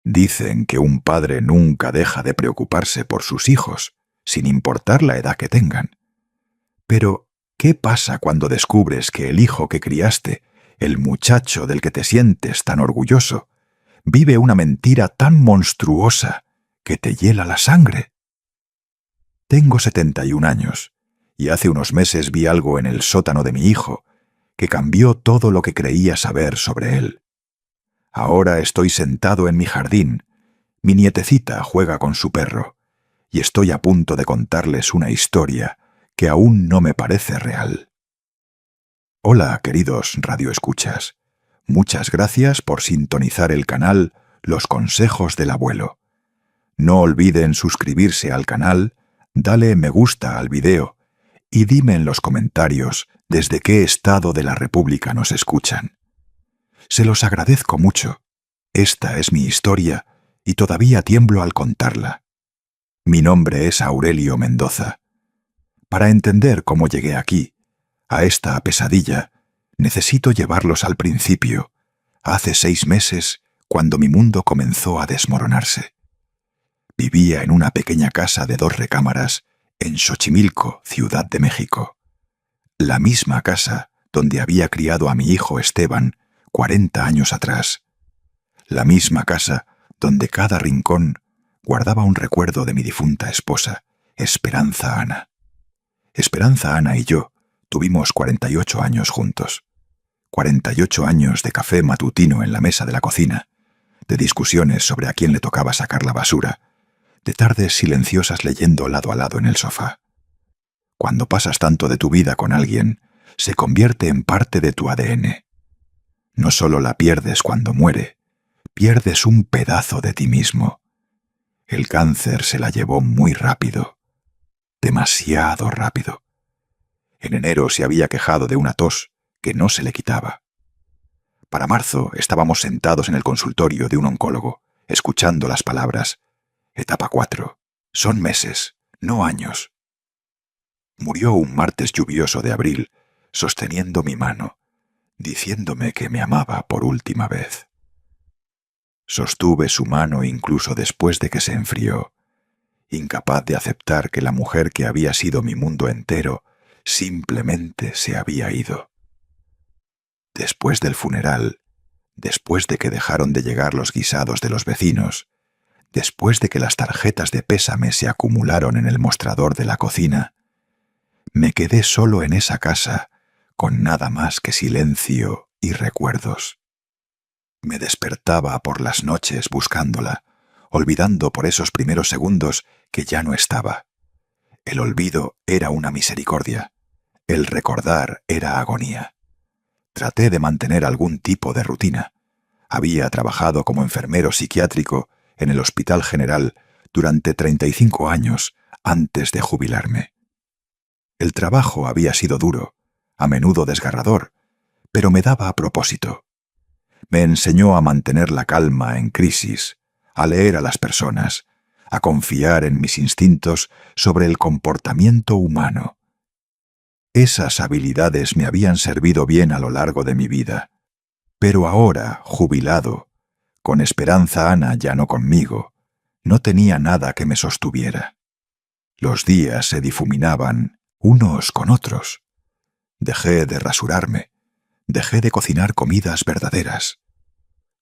Dicen que un padre nunca deja de preocuparse por sus hijos, sin importar la edad que tengan. Pero, ¿qué pasa cuando descubres que el hijo que criaste, el muchacho del que te sientes tan orgulloso, vive una mentira tan monstruosa que te hiela la sangre? Tengo 71 años, y hace unos meses vi algo en el sótano de mi hijo que cambió todo lo que creía saber sobre él. Ahora estoy sentado en mi jardín, mi nietecita juega con su perro, y estoy a punto de contarles una historia que aún no me parece real. Hola, queridos radioescuchas. Muchas gracias por sintonizar el canal Los Consejos del Abuelo. No olviden suscribirse al canal, dale me gusta al video y dime en los comentarios desde qué estado de la República nos escuchan. Se los agradezco mucho. Esta es mi historia y todavía tiemblo al contarla. Mi nombre es Aurelio Mendoza. Para entender cómo llegué aquí, a esta pesadilla, necesito llevarlos al principio, hace 6 meses, cuando mi mundo comenzó a desmoronarse. Vivía en una pequeña casa de 2 recámaras en Xochimilco, Ciudad de México. La misma casa donde había criado a mi hijo Esteban 40 años atrás. La misma casa donde cada rincón guardaba un recuerdo de mi difunta esposa, Esperanza Ana. Esperanza Ana y yo tuvimos 48 años juntos. 48 años de café matutino en la mesa de la cocina, de discusiones sobre a quién le tocaba sacar la basura, de tardes silenciosas leyendo lado a lado en el sofá. Cuando pasas tanto de tu vida con alguien, se convierte en parte de tu ADN. No solo la pierdes cuando muere, pierdes un pedazo de ti mismo. El cáncer se la llevó muy rápido, demasiado rápido. En enero se había quejado de una tos que no se le quitaba. Para marzo estábamos sentados en el consultorio de un oncólogo, escuchando las palabras: etapa 4. Son meses, no años. Murió un martes lluvioso de abril, sosteniendo mi mano, diciéndome que me amaba por última vez. Sostuve su mano incluso después de que se enfrió, incapaz de aceptar que la mujer que había sido mi mundo entero simplemente se había ido. Después del funeral, después de que dejaron de llegar los guisados de los vecinos, después de que las tarjetas de pésame se acumularon en el mostrador de la cocina, me quedé solo en esa casa, con nada más que silencio y recuerdos. Me despertaba por las noches buscándola, olvidando por esos primeros segundos que ya no estaba. El olvido era una misericordia, el recordar era agonía. Traté de mantener algún tipo de rutina. Había trabajado como enfermero psiquiátrico en el Hospital General durante 35 años antes de jubilarme. El trabajo había sido duro, a menudo desgarrador, pero me daba propósito. Me enseñó a mantener la calma en crisis, a leer a las personas, a confiar en mis instintos sobre el comportamiento humano. Esas habilidades me habían servido bien a lo largo de mi vida, pero ahora, jubilado, con Esperanza Ana ya no conmigo, no tenía nada que me sostuviera. Los días se difuminaban unos con otros. Dejé de rasurarme, dejé de cocinar comidas verdaderas.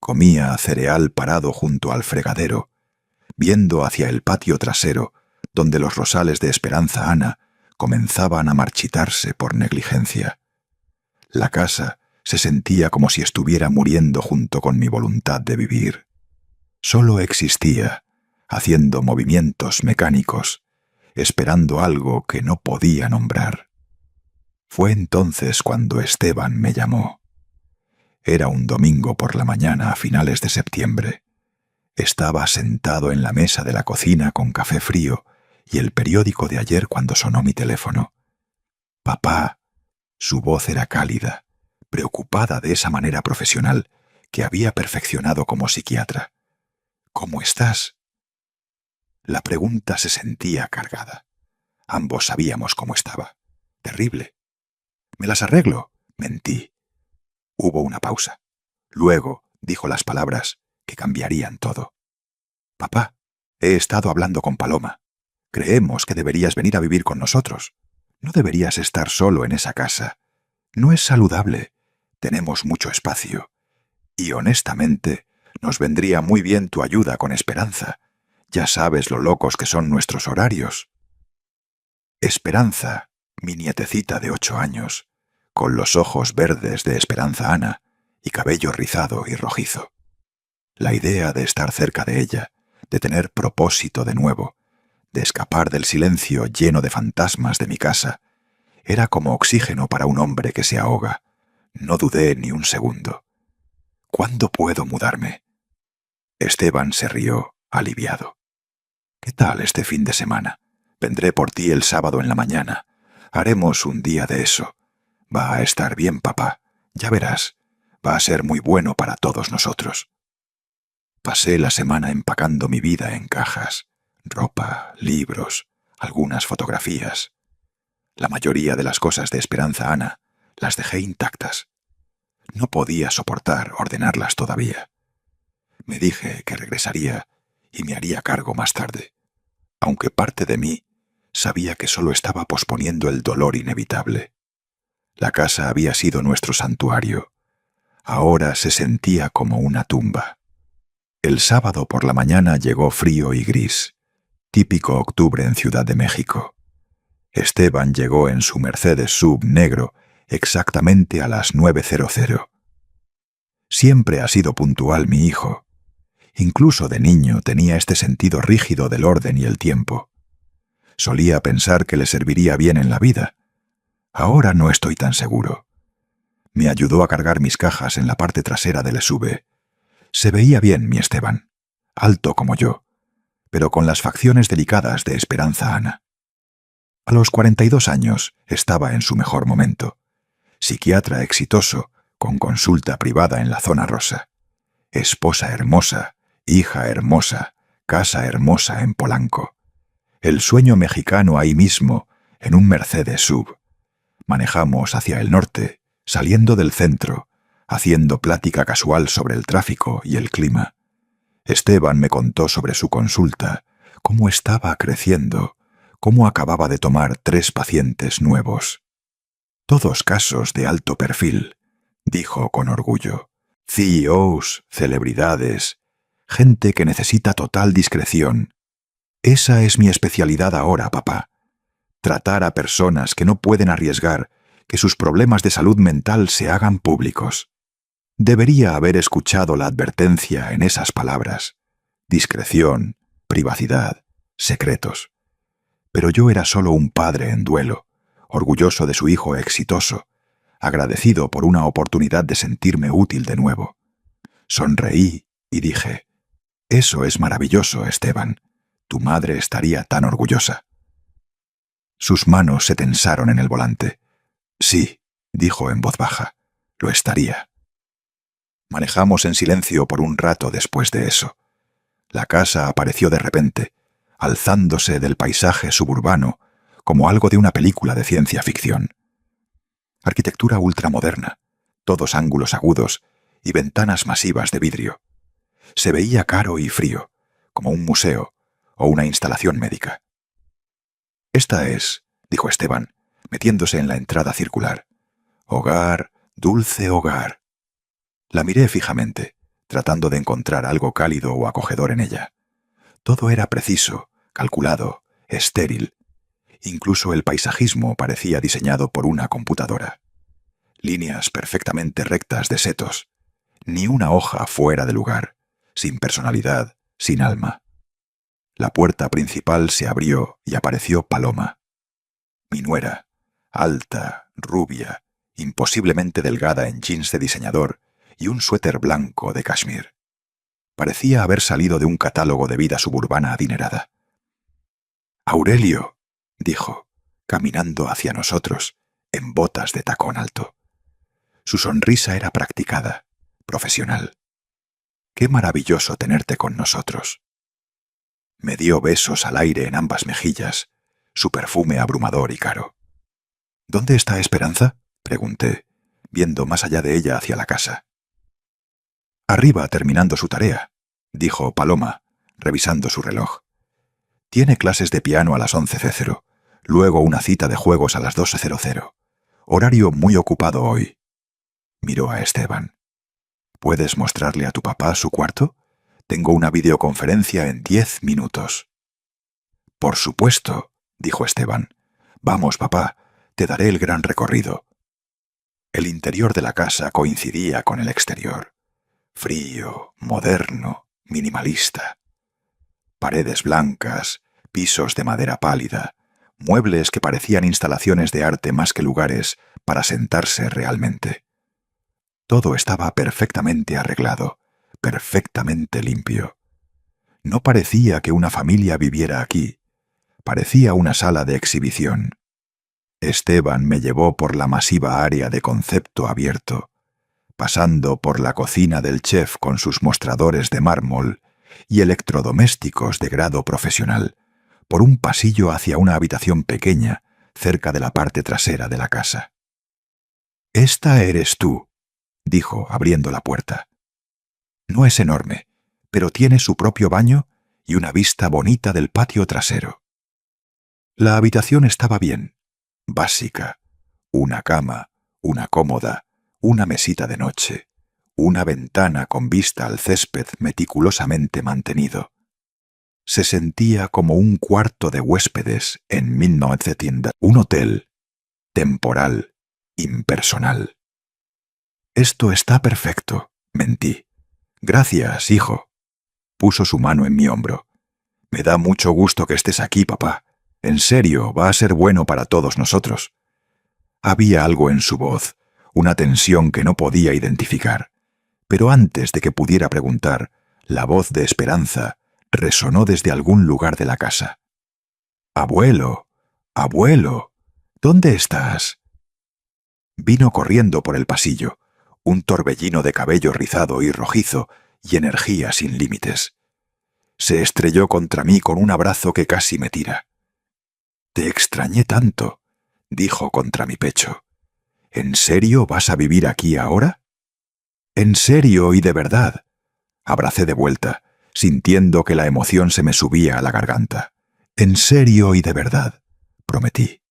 Comía cereal parado junto al fregadero, viendo hacia el patio trasero, donde los rosales de Esperanza Ana comenzaban a marchitarse por negligencia. La casa se sentía como si estuviera muriendo junto con mi voluntad de vivir. Solo existía, haciendo movimientos mecánicos, esperando algo que no podía nombrar. Fue entonces cuando Esteban me llamó. Era un domingo por la mañana a finales de septiembre. Estaba sentado en la mesa de la cocina con café frío y el periódico de ayer cuando sonó mi teléfono. «Papá». Su voz era cálida, preocupada de esa manera profesional que había perfeccionado como psiquiatra. «¿Cómo estás?» La pregunta se sentía cargada. Ambos sabíamos cómo estaba. Terrible. «¿Me las arreglo?», mentí. Hubo una pausa. Luego dijo las palabras que cambiarían todo. Papá, he estado hablando con Paloma. Creemos que deberías venir a vivir con nosotros. No deberías estar solo en esa casa. No es saludable. Tenemos mucho espacio. Y honestamente, nos vendría muy bien tu ayuda con Esperanza. Ya sabes lo locos que son nuestros horarios. Esperanza, mi nietecita de 8 años, con los ojos verdes de Esperanza Ana y cabello rizado y rojizo. La idea de estar cerca de ella, de tener propósito de nuevo, de escapar del silencio lleno de fantasmas de mi casa, era como oxígeno para un hombre que se ahoga. No dudé ni un segundo. ¿Cuándo puedo mudarme? Esteban se rió, aliviado. ¿Qué tal este fin de semana? Vendré por ti el sábado en la mañana. Haremos un día de eso. Va a estar bien, papá. Ya verás. Va a ser muy bueno para todos nosotros. Pasé la semana empacando mi vida en cajas. Ropa, libros, algunas fotografías. La mayoría de las cosas de Esperanza Ana las dejé intactas. No podía soportar ordenarlas todavía. Me dije que regresaría y me haría cargo más tarde, aunque parte de mí sabía que solo estaba posponiendo el dolor inevitable. La casa había sido nuestro santuario. Ahora se sentía como una tumba. El sábado por la mañana llegó frío y gris, típico octubre en Ciudad de México. Esteban llegó en su Mercedes Sub negro exactamente a las 9:00. Siempre ha sido puntual mi hijo. Incluso de niño tenía este sentido rígido del orden y el tiempo. Solía pensar que le serviría bien en la vida. Ahora no estoy tan seguro. Me ayudó a cargar mis cajas en la parte trasera del SUV. Se veía bien mi Esteban, alto como yo, pero con las facciones delicadas de Esperanza Ana. A los 42 años estaba en su mejor momento. Psiquiatra exitoso, con consulta privada en la zona rosa. Esposa hermosa, hija hermosa, casa hermosa en Polanco. El sueño mexicano ahí mismo, en un Mercedes Sub. Manejamos hacia el norte, saliendo del centro, haciendo plática casual sobre el tráfico y el clima. Esteban me contó sobre su consulta, cómo estaba creciendo, cómo acababa de tomar 3 pacientes nuevos. Todos casos de alto perfil, dijo con orgullo. CEOs, celebridades, gente que necesita total discreción. Esa es mi especialidad ahora, papá. Tratar a personas que no pueden arriesgar que sus problemas de salud mental se hagan públicos. Debería haber escuchado la advertencia en esas palabras. Discreción, privacidad, secretos. Pero yo era solo un padre en duelo, orgulloso de su hijo exitoso, agradecido por una oportunidad de sentirme útil de nuevo. Sonreí y dije, «Eso es maravilloso, Esteban. Tu madre estaría tan orgullosa». Sus manos se tensaron en el volante. «Sí», dijo en voz baja, «lo estaría». Manejamos en silencio por un rato después de eso. La casa apareció de repente, alzándose del paisaje suburbano como algo de una película de ciencia ficción. Arquitectura ultramoderna, todos ángulos agudos y ventanas masivas de vidrio. Se veía caro y frío, como un museo o una instalación médica. «Esta es», dijo Esteban, metiéndose en la entrada circular. «Hogar, dulce hogar». La miré fijamente, tratando de encontrar algo cálido o acogedor en ella. Todo era preciso, calculado, estéril. Incluso el paisajismo parecía diseñado por una computadora. Líneas perfectamente rectas de setos. Ni una hoja fuera de lugar, sin personalidad, sin alma. La puerta principal se abrió y apareció Paloma. Mi nuera, alta, rubia, imposiblemente delgada en jeans de diseñador y un suéter blanco de cashmere. Parecía haber salido de un catálogo de vida suburbana adinerada. «Aurelio», dijo, caminando hacia nosotros, en botas de tacón alto. Su sonrisa era practicada, profesional. «Qué maravilloso tenerte con nosotros». Me dio besos al aire en ambas mejillas, su perfume abrumador y caro. «¿Dónde está Esperanza?», pregunté, viendo más allá de ella hacia la casa. «Arriba terminando su tarea», dijo Paloma, revisando su reloj. Tiene clases de piano a las 11:00, luego una cita de juegos a las 12:00. Horario muy ocupado hoy. Miró a Esteban. ¿Puedes mostrarle a tu papá su cuarto? Tengo una videoconferencia en 10 minutos. Por supuesto, dijo Esteban. Vamos, papá, te daré el gran recorrido. El interior de la casa coincidía con el exterior. Frío, moderno, minimalista. Paredes blancas, pisos de madera pálida, muebles que parecían instalaciones de arte más que lugares para sentarse realmente. Todo estaba perfectamente arreglado, perfectamente limpio. No parecía que una familia viviera aquí. Parecía una sala de exhibición. Esteban me llevó por la masiva área de concepto abierto, pasando por la cocina del chef con sus mostradores de mármol y electrodomésticos de grado profesional, por un pasillo hacia una habitación pequeña cerca de la parte trasera de la casa. «Esta eres tú», dijo abriendo la puerta. No es enorme, pero tiene su propio baño y una vista bonita del patio trasero. La habitación estaba bien, básica: una cama, una cómoda, una mesita de noche, una ventana con vista al césped meticulosamente mantenido. Se sentía como un cuarto de huéspedes en 1900, un hotel, temporal, impersonal. «Esto está perfecto», mentí. «Gracias, hijo». Puso su mano en mi hombro. «Me da mucho gusto que estés aquí, papá. En serio, va a ser bueno para todos nosotros». Había algo en su voz, una tensión que no podía identificar. Pero antes de que pudiera preguntar, la voz de Esperanza resonó desde algún lugar de la casa. «Abuelo, abuelo, ¿dónde estás?» Vino corriendo por el pasillo, un torbellino de cabello rizado y rojizo y energía sin límites. Se estrelló contra mí con un abrazo que casi me tira. «Te extrañé tanto», dijo contra mi pecho. «¿En serio vas a vivir aquí ahora?» «En serio y de verdad». Abracé de vuelta, sintiendo que la emoción se me subía a la garganta. «En serio y de verdad», prometí.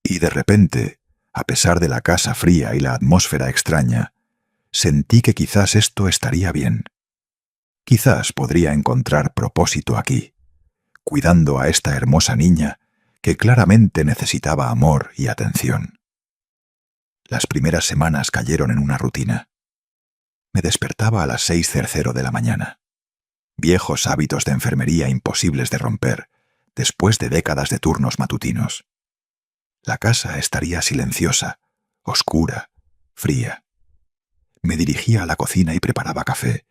Y de repente, a pesar de la casa fría y la atmósfera extraña, sentí que quizás esto estaría bien. Quizás podría encontrar propósito aquí, cuidando a esta hermosa niña que claramente necesitaba amor y atención. Las primeras semanas cayeron en una rutina. Me despertaba a las 6:00 de la mañana. Viejos hábitos de enfermería imposibles de romper, después de décadas de turnos matutinos. La casa estaría silenciosa, oscura, fría. Me dirigía a la cocina y preparaba café,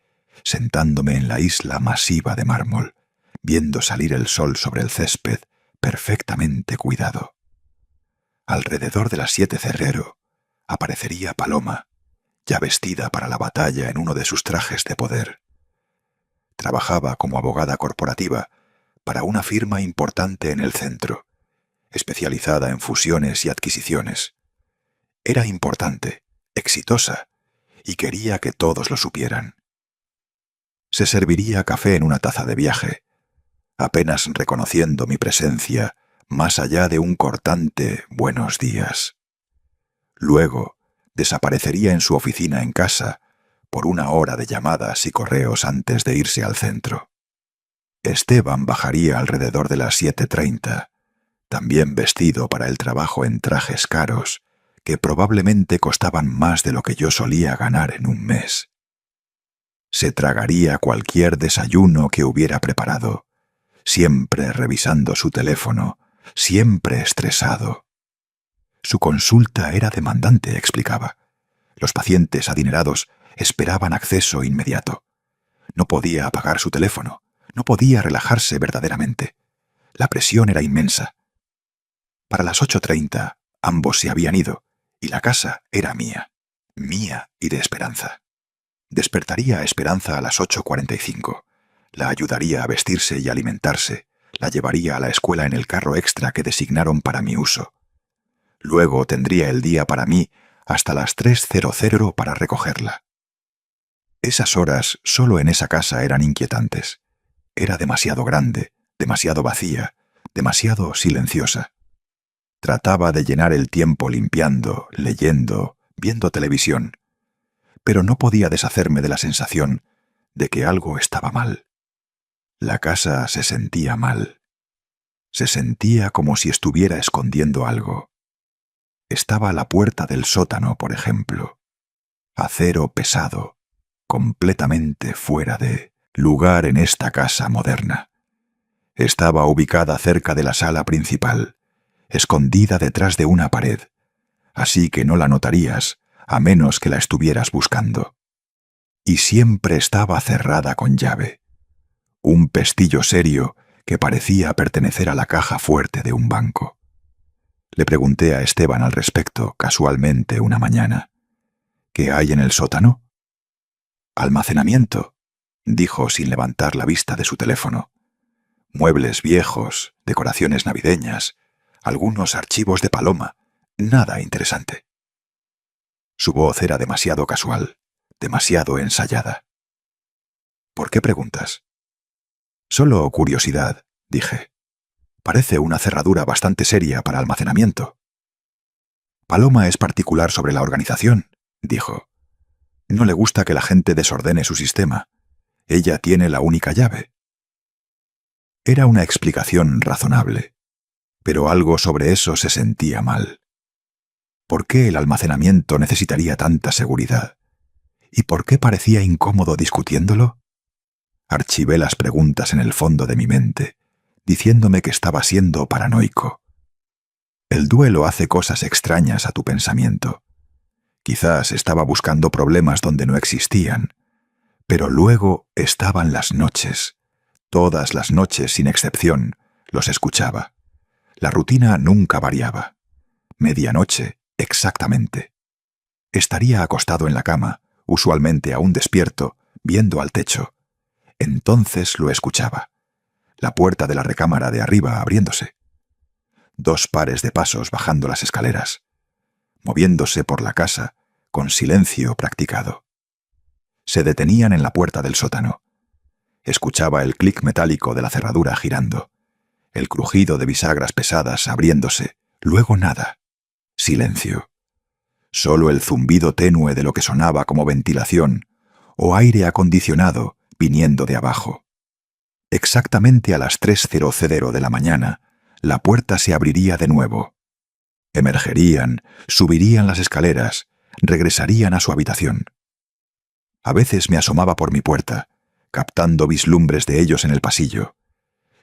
sentándome en la isla masiva de mármol, viendo salir el sol sobre el césped perfectamente cuidado. Alrededor de las 7:00 aparecería Paloma, ya vestida para la batalla en uno de sus trajes de poder. Trabajaba como abogada corporativa para una firma importante en el centro, especializada en fusiones y adquisiciones. Era importante, exitosa, y quería que todos lo supieran. Se serviría café en una taza de viaje, apenas reconociendo mi presencia más allá de un cortante «buenos días». Luego, desaparecería en su oficina en casa por una hora de llamadas y correos antes de irse al centro. Esteban bajaría alrededor de las 7:30, también vestido para el trabajo en trajes caros, que probablemente costaban más de lo que yo solía ganar en un mes. Se tragaría cualquier desayuno que hubiera preparado, siempre revisando su teléfono, siempre estresado. Su consulta era demandante, explicaba. Los pacientes adinerados esperaban acceso inmediato. No podía apagar su teléfono, no podía relajarse verdaderamente. La presión era inmensa. Para las 8:30 ambos se habían ido, y la casa era mía y de Esperanza. Despertaría a Esperanza a las 8:45. La ayudaría a vestirse y alimentarse, la llevaría a la escuela en el carro extra que designaron para mi uso. Luego tendría el día para mí hasta las 3:00 para recogerla. Esas horas solo en esa casa eran inquietantes. era demasiado grande, demasiado vacía, demasiado silenciosa. Trataba de llenar el tiempo limpiando, leyendo, viendo televisión, pero no podía deshacerme de la sensación de que algo estaba mal. La casa se sentía mal. Se sentía como si estuviera escondiendo algo. Estaba la puerta del sótano, por ejemplo. Acero pesado, completamente fuera de lugar en esta casa moderna. Estaba ubicada cerca de la sala principal, escondida detrás de una pared, así que no la notarías a menos que la estuvieras buscando. Y siempre estaba cerrada con llave. Un pestillo serio que parecía pertenecer a la caja fuerte de un banco. Le pregunté a Esteban al respecto casualmente una mañana. ¿Qué hay en el sótano? Almacenamiento, dijo sin levantar la vista de su teléfono. Muebles viejos, decoraciones navideñas, algunos archivos de Paloma, nada interesante. Su voz era demasiado casual, demasiado ensayada. ¿Por qué preguntas? Solo curiosidad, dije. Parece una cerradura bastante seria para almacenamiento. Paloma es particular sobre la organización, dijo. No le gusta que la gente desordene su sistema. Ella tiene la única llave. Era una explicación razonable, pero algo sobre eso se sentía mal. ¿Por qué el almacenamiento necesitaría tanta seguridad? ¿Y por qué parecía incómodo discutiéndolo? Archivé las preguntas en el fondo de mi mente, diciéndome que estaba siendo paranoico. El duelo hace cosas extrañas a tu pensamiento. Quizás estaba buscando problemas donde no existían, pero luego estaban las noches. Todas las noches, sin excepción, los escuchaba. La rutina nunca variaba. Medianoche, exactamente. Estaría acostado en la cama, usualmente aún despierto, viendo al techo. Entonces lo escuchaba. La puerta de la recámara de arriba abriéndose. 2 pares de pasos bajando las escaleras. Moviéndose por la casa, con silencio practicado. Se detenían en la puerta del sótano. Escuchaba el clic metálico de la cerradura girando, el crujido de bisagras pesadas abriéndose, luego nada. Silencio. Solo el zumbido tenue de lo que sonaba como ventilación o aire acondicionado viniendo de abajo. Exactamente a las 3:00 de la mañana, la puerta se abriría de nuevo. Emergerían, subirían las escaleras, regresarían a su habitación. A veces me asomaba por mi puerta, captando vislumbres de ellos en el pasillo.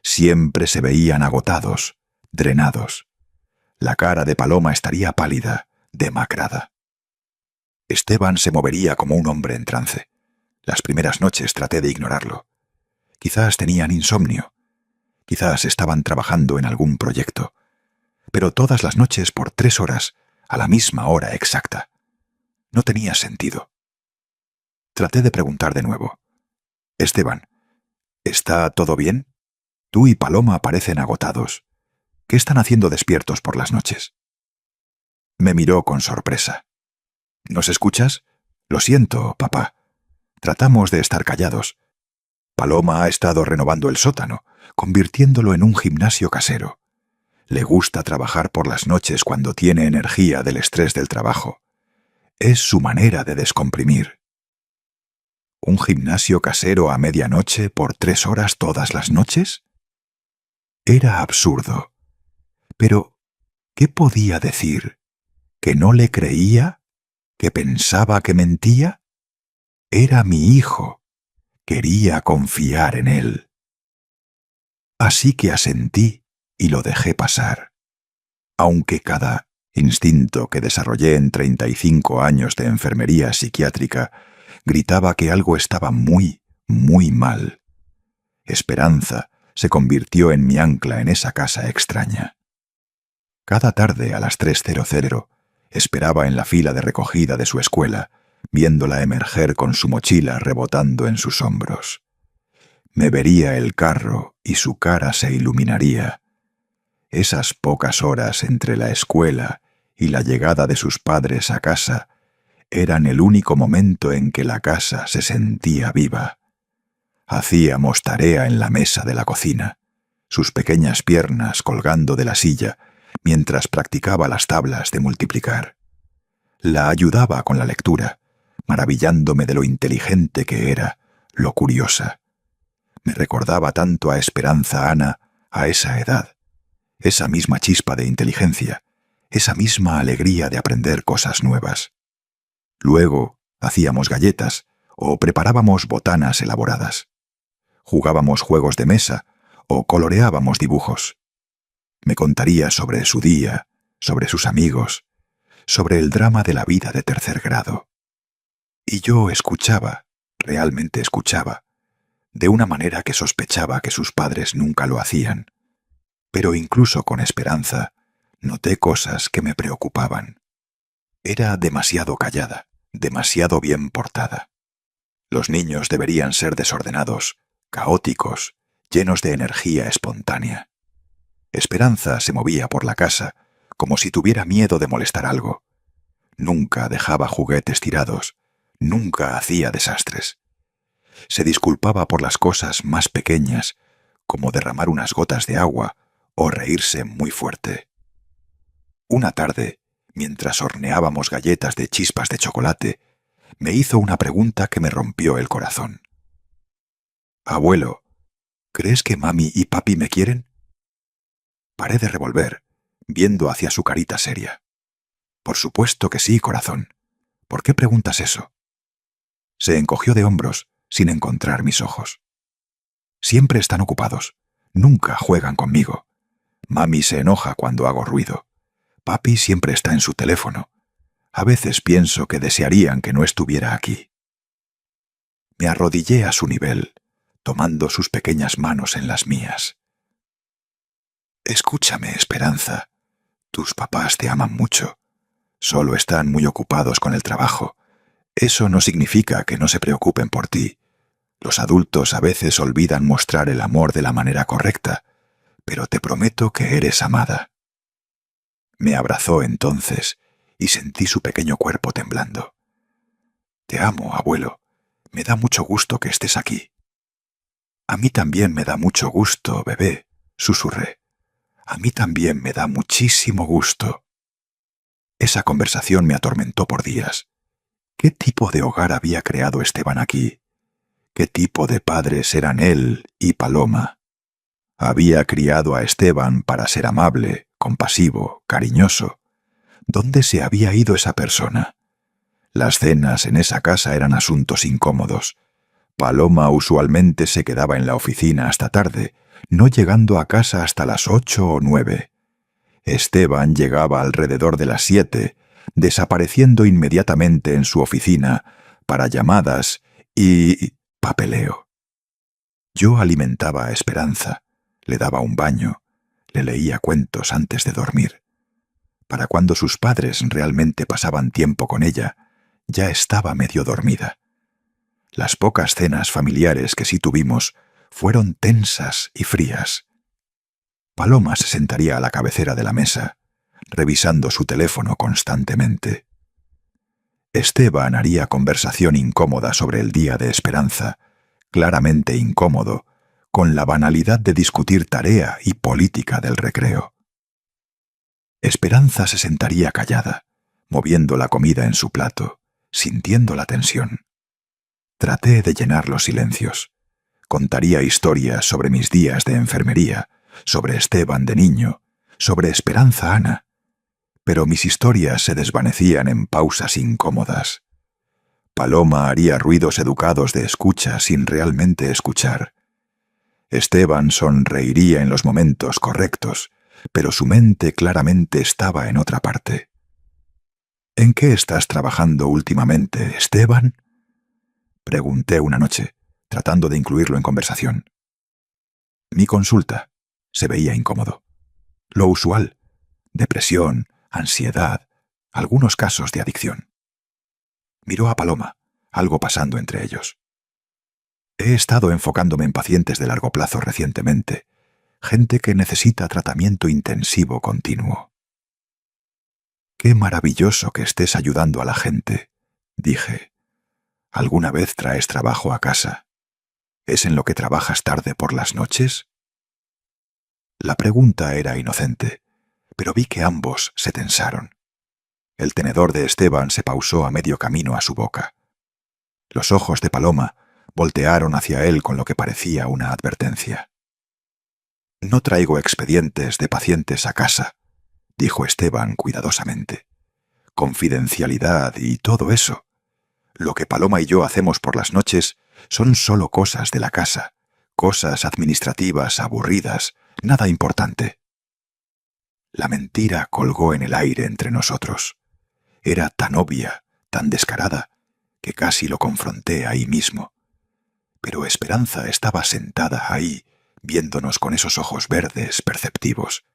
Siempre se veían agotados, drenados. La cara de Paloma estaría pálida, demacrada. Esteban se movería como un hombre en trance. Las primeras noches traté de ignorarlo. Quizás tenían insomnio. Quizás estaban trabajando en algún proyecto. Pero todas las noches por 3 horas, a la misma hora exacta. No tenía sentido. Traté de preguntar de nuevo. Esteban, ¿está todo bien? Tú y Paloma parecen agotados. ¿Qué están haciendo despiertos por las noches? Me miró con sorpresa. ¿Nos escuchas? Lo siento, papá. Tratamos de estar callados. Paloma ha estado renovando el sótano, convirtiéndolo en un gimnasio casero. Le gusta trabajar por las noches cuando tiene energía del estrés del trabajo. Es su manera de descomprimir. ¿Un gimnasio casero a medianoche por 3 horas todas las noches? Era absurdo. Pero, ¿qué podía decir? ¿Que no le creía? ¿Que pensaba que mentía? Era mi hijo. Quería confiar en él. Así que asentí y lo dejé pasar. Aunque cada instinto que desarrollé en 35 años de enfermería psiquiátrica gritaba que algo estaba muy, muy mal. Esperanza se convirtió en mi ancla en esa casa extraña. Cada tarde a las 3:00 esperaba en la fila de recogida de su escuela, viéndola emerger con su mochila rebotando en sus hombros. Me vería el carro y su cara se iluminaría. Esas pocas horas entre la escuela y la llegada de sus padres a casa eran el único momento en que la casa se sentía viva. Hacíamos tarea en la mesa de la cocina, sus pequeñas piernas colgando de la silla mientras practicaba las tablas de multiplicar. La ayudaba con la lectura, maravillándome de lo inteligente que era, lo curiosa. Me recordaba tanto a Esperanza Ana a esa edad, esa misma chispa de inteligencia, esa misma alegría de aprender cosas nuevas. Luego hacíamos galletas o preparábamos botanas elaboradas. Jugábamos juegos de mesa o coloreábamos dibujos. Me contaría sobre su día, sobre sus amigos, sobre el drama de la vida de tercer grado. Y yo escuchaba, realmente escuchaba, de una manera que sospechaba que sus padres nunca lo hacían. Pero incluso con Esperanza, noté cosas que me preocupaban. Era demasiado callada, demasiado bien portada. Los niños deberían ser desordenados, caóticos, llenos de energía espontánea. Esperanza se movía por la casa como si tuviera miedo de molestar algo. Nunca dejaba juguetes tirados, nunca hacía desastres. Se disculpaba por las cosas más pequeñas, como derramar unas gotas de agua o reírse muy fuerte. Una tarde, mientras horneábamos galletas de chispas de chocolate, me hizo una pregunta que me rompió el corazón. «Abuelo, ¿crees que mami y papi me quieren?» Paré de revolver, viendo hacia su carita seria. «Por supuesto que sí, corazón. ¿Por qué preguntas eso?» Se encogió de hombros, sin encontrar mis ojos. «Siempre están ocupados. Nunca juegan conmigo. Mami se enoja cuando hago ruido. Papi siempre está en su teléfono. A veces pienso que desearían que no estuviera aquí». Me arrodillé a su nivel, tomando sus pequeñas manos en las mías. «Escúchame, Esperanza. Tus papás te aman mucho. Solo están muy ocupados con el trabajo. Eso no significa que no se preocupen por ti. Los adultos a veces olvidan mostrar el amor de la manera correcta, pero te prometo que eres amada». Me abrazó entonces y sentí su pequeño cuerpo temblando. «Te amo, abuelo. Me da mucho gusto que estés aquí». «A mí también me da mucho gusto, bebé», susurré. «A mí también me da muchísimo gusto». Esa conversación me atormentó por días. ¿Qué tipo de hogar había creado Esteban aquí? ¿Qué tipo de padres eran él y Paloma? Había criado a Esteban para ser amable, compasivo, cariñoso. ¿Dónde se había ido esa persona? Las cenas en esa casa eran asuntos incómodos. Paloma usualmente se quedaba en la oficina hasta tarde, no llegando a casa hasta las 8 o 9. Esteban llegaba alrededor de las 7, desapareciendo inmediatamente en su oficina para llamadas y papeleo. Yo alimentaba a Esperanza, le daba un baño, le leía cuentos antes de dormir. Para cuando sus padres realmente pasaban tiempo con ella, ya estaba medio dormida. Las pocas cenas familiares que sí tuvimos fueron tensas y frías. Paloma se sentaría a la cabecera de la mesa, revisando su teléfono constantemente. Esteban haría conversación incómoda sobre el día de Esperanza, claramente incómodo, con la banalidad de discutir tarea y política del recreo. Esperanza se sentaría callada, moviendo la comida en su plato, sintiendo la tensión. Traté de llenar los silencios. Contaría historias sobre mis días de enfermería, sobre Esteban de niño, sobre Esperanza Ana, pero mis historias se desvanecían en pausas incómodas. Paloma haría ruidos educados de escucha sin realmente escuchar. Esteban sonreiría en los momentos correctos, pero su mente claramente estaba en otra parte. «¿En qué estás trabajando últimamente, Esteban?», pregunté una noche, tratando de incluirlo en conversación. «Mi consulta». Se veía incómodo. «Lo usual. Depresión, ansiedad, algunos casos de adicción». Miró a Paloma, algo pasando entre ellos. «He estado enfocándome en pacientes de largo plazo recientemente, gente que necesita tratamiento intensivo continuo». «Qué maravilloso que estés ayudando a la gente», dije. «¿Alguna vez traes trabajo a casa?». ¿Es en lo que trabajas tarde por las noches? La pregunta era inocente, pero vi que ambos se tensaron. El tenedor de Esteban se pausó a medio camino a su boca. Los ojos de Paloma voltearon hacia él con lo que parecía una advertencia. «No traigo expedientes de pacientes a casa», dijo Esteban cuidadosamente. «Confidencialidad y todo eso. Lo que Paloma y yo hacemos por las noches son solo cosas de la casa, cosas administrativas aburridas, nada importante». La mentira colgó en el aire entre nosotros. Era tan obvia, tan descarada, que casi lo confronté ahí mismo. Pero Esperanza estaba sentada ahí, viéndonos con esos ojos verdes perceptivos.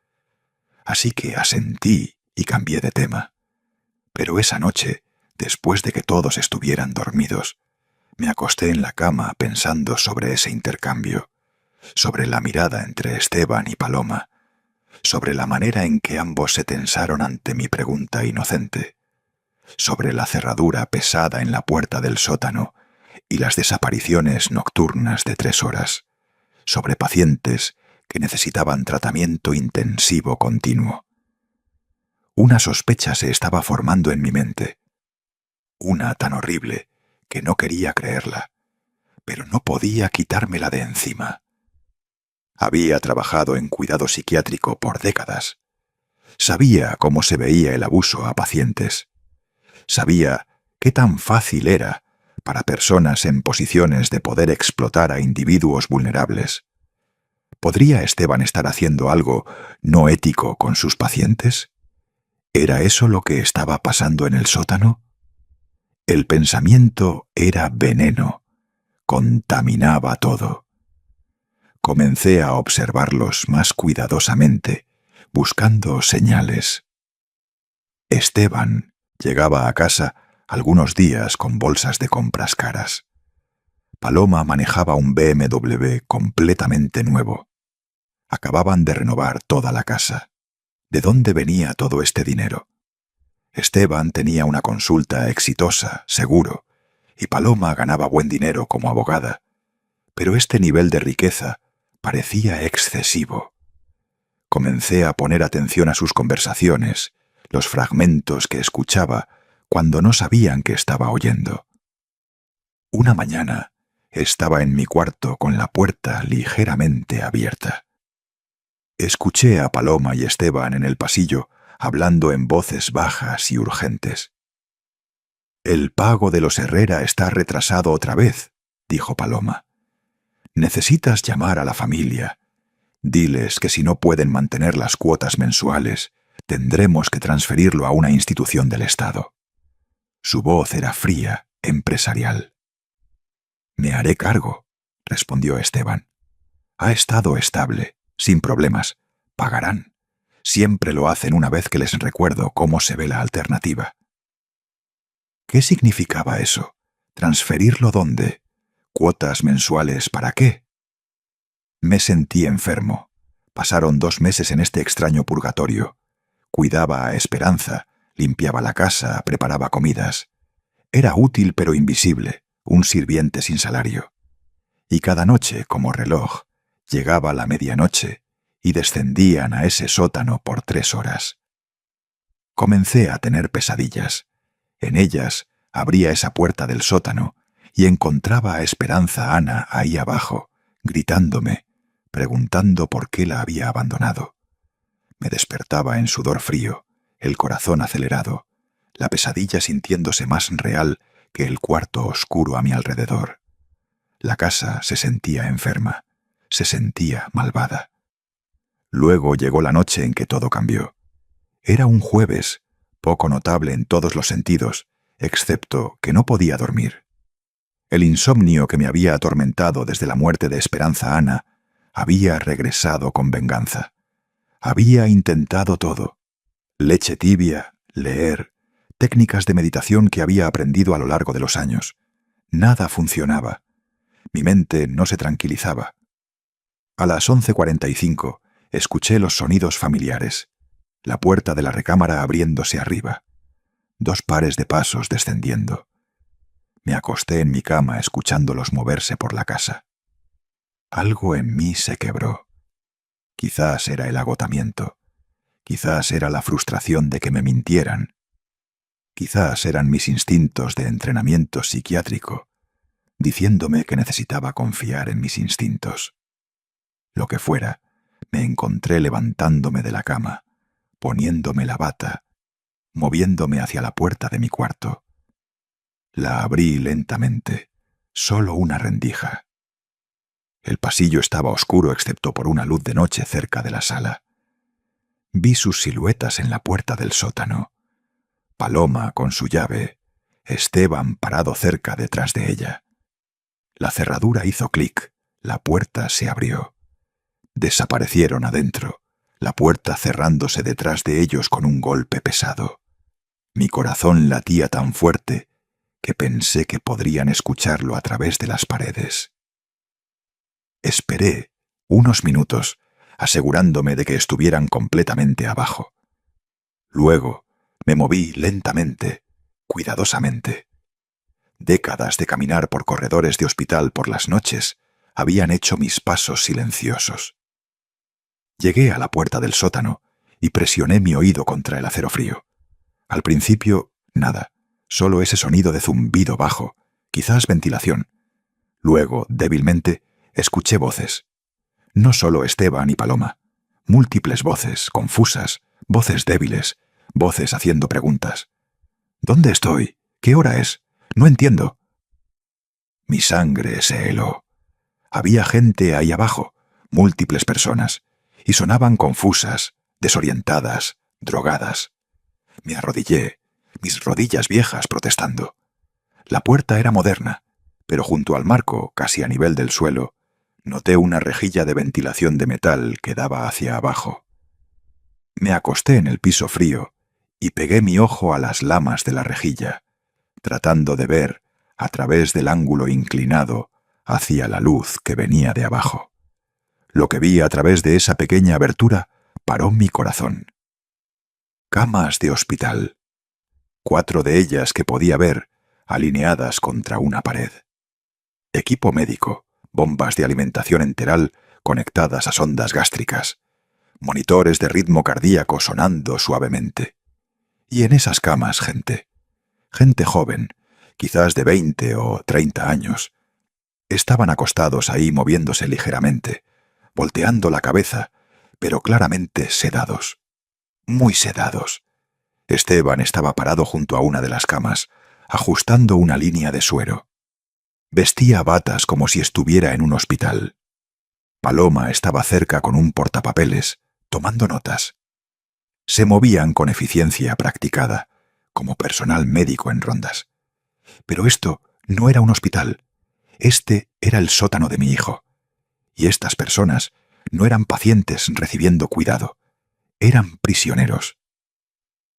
Así que asentí y cambié de tema. Pero esa noche, después de que todos estuvieran dormidos, me acosté en la cama pensando sobre ese intercambio, sobre la mirada entre Esteban y Paloma, sobre la manera en que ambos se tensaron ante mi pregunta inocente, sobre la cerradura pesada en la puerta del sótano y las desapariciones nocturnas de 3 horas, sobre pacientes que necesitaban tratamiento intensivo continuo. Una sospecha se estaba formando en mi mente, una tan horrible que no quería creerla, pero no podía quitármela de encima. Había trabajado en cuidado psiquiátrico por décadas. Sabía cómo se veía el abuso a pacientes. Sabía qué tan fácil era para personas en posiciones de poder explotar a individuos vulnerables. ¿Podría Esteban estar haciendo algo no ético con sus pacientes? ¿Era eso lo que estaba pasando en el sótano? El pensamiento era veneno, contaminaba todo. Comencé a observarlos más cuidadosamente, buscando señales. Esteban llegaba a casa algunos días con bolsas de compras caras. Paloma manejaba un BMW completamente nuevo. Acababan de renovar toda la casa. ¿De dónde venía todo este dinero? Esteban tenía una consulta exitosa, seguro, y Paloma ganaba buen dinero como abogada. Pero este nivel de riqueza parecía excesivo. Comencé a poner atención a sus conversaciones, los fragmentos que escuchaba cuando no sabían que estaba oyendo. Una mañana estaba en mi cuarto con la puerta ligeramente abierta. Escuché a Paloma y Esteban en el pasillo hablando en voces bajas y urgentes. «El pago de los Herrera está retrasado otra vez», dijo Paloma. «Necesitas llamar a la familia. Diles que si no pueden mantener las cuotas mensuales, tendremos que transferirlo a una institución del Estado». Su voz era fría, empresarial. «Me haré cargo», respondió Esteban. «Ha estado estable, sin problemas. Pagarán. Siempre lo hacen una vez que les recuerdo cómo se ve la alternativa». ¿Qué significaba eso? ¿Transferirlo dónde? ¿Cuotas mensuales para qué? Me sentí enfermo. Pasaron 2 meses en este extraño purgatorio. Cuidaba a Esperanza, limpiaba la casa, preparaba comidas. Era útil pero invisible, un sirviente sin salario. Y cada noche, como reloj, llegaba la medianoche y descendían a ese sótano por 3 horas. Comencé a tener pesadillas. En ellas abría esa puerta del sótano y encontraba a Esperanza Ana ahí abajo, gritándome, preguntando por qué la había abandonado. Me despertaba en sudor frío, el corazón acelerado, la pesadilla sintiéndose más real que el cuarto oscuro a mi alrededor. La casa se sentía enferma, se sentía malvada. Luego llegó la noche en que todo cambió. Era un jueves, poco notable en todos los sentidos, excepto que no podía dormir. El insomnio que me había atormentado desde la muerte de Esperanza Ana había regresado con venganza. Había intentado todo: leche tibia, leer, técnicas de meditación que había aprendido a lo largo de los años. Nada funcionaba. Mi mente no se tranquilizaba. A las 11:45 escuché los sonidos familiares. La puerta de la recámara abriéndose arriba. 2 pares de pasos descendiendo. Me acosté en mi cama escuchándolos moverse por la casa. Algo en mí se quebró. Quizás era el agotamiento. Quizás era la frustración de que me mintieran. Quizás eran mis instintos de entrenamiento psiquiátrico, diciéndome que necesitaba confiar en mis instintos. Lo que fuera, me encontré levantándome de la cama, poniéndome la bata, moviéndome hacia la puerta de mi cuarto. La abrí lentamente, solo una rendija. El pasillo estaba oscuro excepto por una luz de noche cerca de la sala. Vi sus siluetas en la puerta del sótano. Paloma con su llave, Esteban parado cerca detrás de ella. La cerradura hizo clic, la puerta se abrió. Desaparecieron adentro, la puerta cerrándose detrás de ellos con un golpe pesado. Mi corazón latía tan fuerte que pensé que podrían escucharlo a través de las paredes. Esperé unos minutos, asegurándome de que estuvieran completamente abajo. Luego me moví lentamente, cuidadosamente. Décadas de caminar por corredores de hospital por las noches habían hecho mis pasos silenciosos. Llegué a la puerta del sótano y presioné mi oído contra el acero frío. Al principio, nada, solo ese sonido de zumbido bajo, quizás ventilación. Luego, débilmente, escuché voces. No solo Esteban y Paloma, múltiples voces, confusas, voces débiles, voces haciendo preguntas. ¿Dónde estoy? ¿Qué hora es? No entiendo. Mi sangre se heló. Había gente ahí abajo, múltiples personas, y sonaban confusas, desorientadas, drogadas. Me arrodillé, mis rodillas viejas protestando. La puerta era moderna, pero junto al marco, casi a nivel del suelo, noté una rejilla de ventilación de metal que daba hacia abajo. Me acosté en el piso frío y pegué mi ojo a las lamas de la rejilla, tratando de ver, a través del ángulo inclinado, hacia la luz que venía de abajo. Lo que vi a través de esa pequeña abertura paró mi corazón. Camas de hospital. 4 de ellas que podía ver, alineadas contra una pared. Equipo médico, bombas de alimentación enteral conectadas a sondas gástricas, monitores de ritmo cardíaco sonando suavemente. Y en esas camas gente joven, quizás de 20 o 30 años. Estaban acostados ahí moviéndose ligeramente, volteando la cabeza, pero claramente sedados. Muy sedados. Esteban estaba parado junto a una de las camas, ajustando una línea de suero. Vestía batas como si estuviera en un hospital. Paloma estaba cerca con un portapapeles, tomando notas. Se movían con eficiencia practicada, como personal médico en rondas. Pero esto no era un hospital. Este era el sótano de mi hijo. Y estas personas no eran pacientes recibiendo cuidado. Eran prisioneros.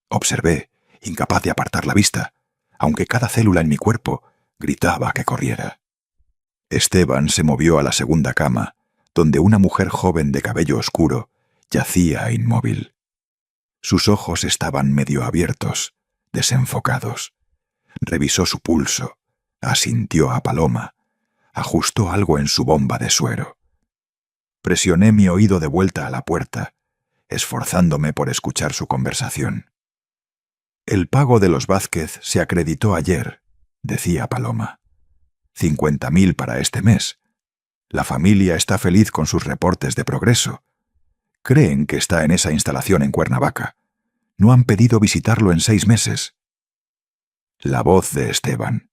Observé, incapaz de apartar la vista, aunque cada célula en mi cuerpo gritaba que corriera. Esteban se movió a la segunda cama, donde una mujer joven de cabello oscuro yacía inmóvil. Sus ojos estaban medio abiertos, desenfocados. Revisó su pulso, asintió a Paloma, ajustó algo en su bomba de suero. Presioné mi oído de vuelta a la puerta, esforzándome por escuchar su conversación. El pago de los Vázquez se acreditó ayer, decía Paloma. 50.000 para este mes. La familia está feliz con sus reportes de progreso. Creen que está en esa instalación en Cuernavaca. No han pedido visitarlo en 6 meses. La voz de Esteban.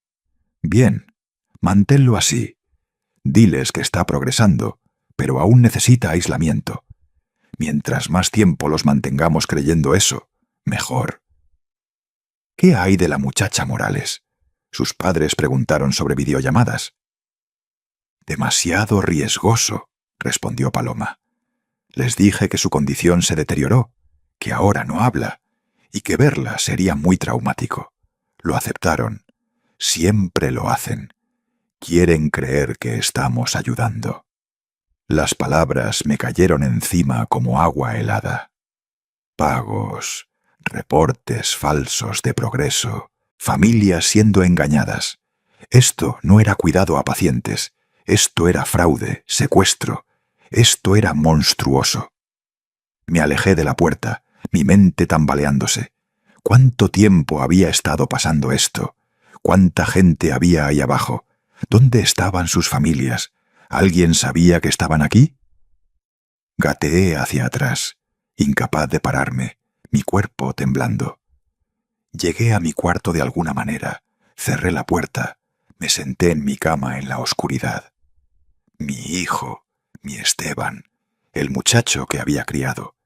Bien, manténlo así. Diles que está progresando, pero aún necesita aislamiento. Mientras más tiempo los mantengamos creyendo eso, mejor. ¿Qué hay de la muchacha Morales? Sus padres preguntaron sobre videollamadas. Demasiado riesgoso, respondió Paloma. Les dije que su condición se deterioró, que ahora no habla, y que verla sería muy traumático. Lo aceptaron. Siempre lo hacen. Quieren creer que estamos ayudando. Las palabras me cayeron encima como agua helada. Pagos, reportes falsos de progreso, familias siendo engañadas. Esto no era cuidado a pacientes, Esto era fraude, secuestro. Esto era monstruoso. Me alejé de la puerta, mi mente tambaleándose. ¿Cuánto tiempo había estado pasando esto? ¿Cuánta gente había ahí abajo? ¿Dónde estaban sus familias? ¿Alguien sabía que estaban aquí? Gateé hacia atrás, incapaz de pararme, mi cuerpo temblando. Llegué a mi cuarto de alguna manera, cerré la puerta, me senté en mi cama en la oscuridad. Mi hijo, mi Esteban, el muchacho que había criado,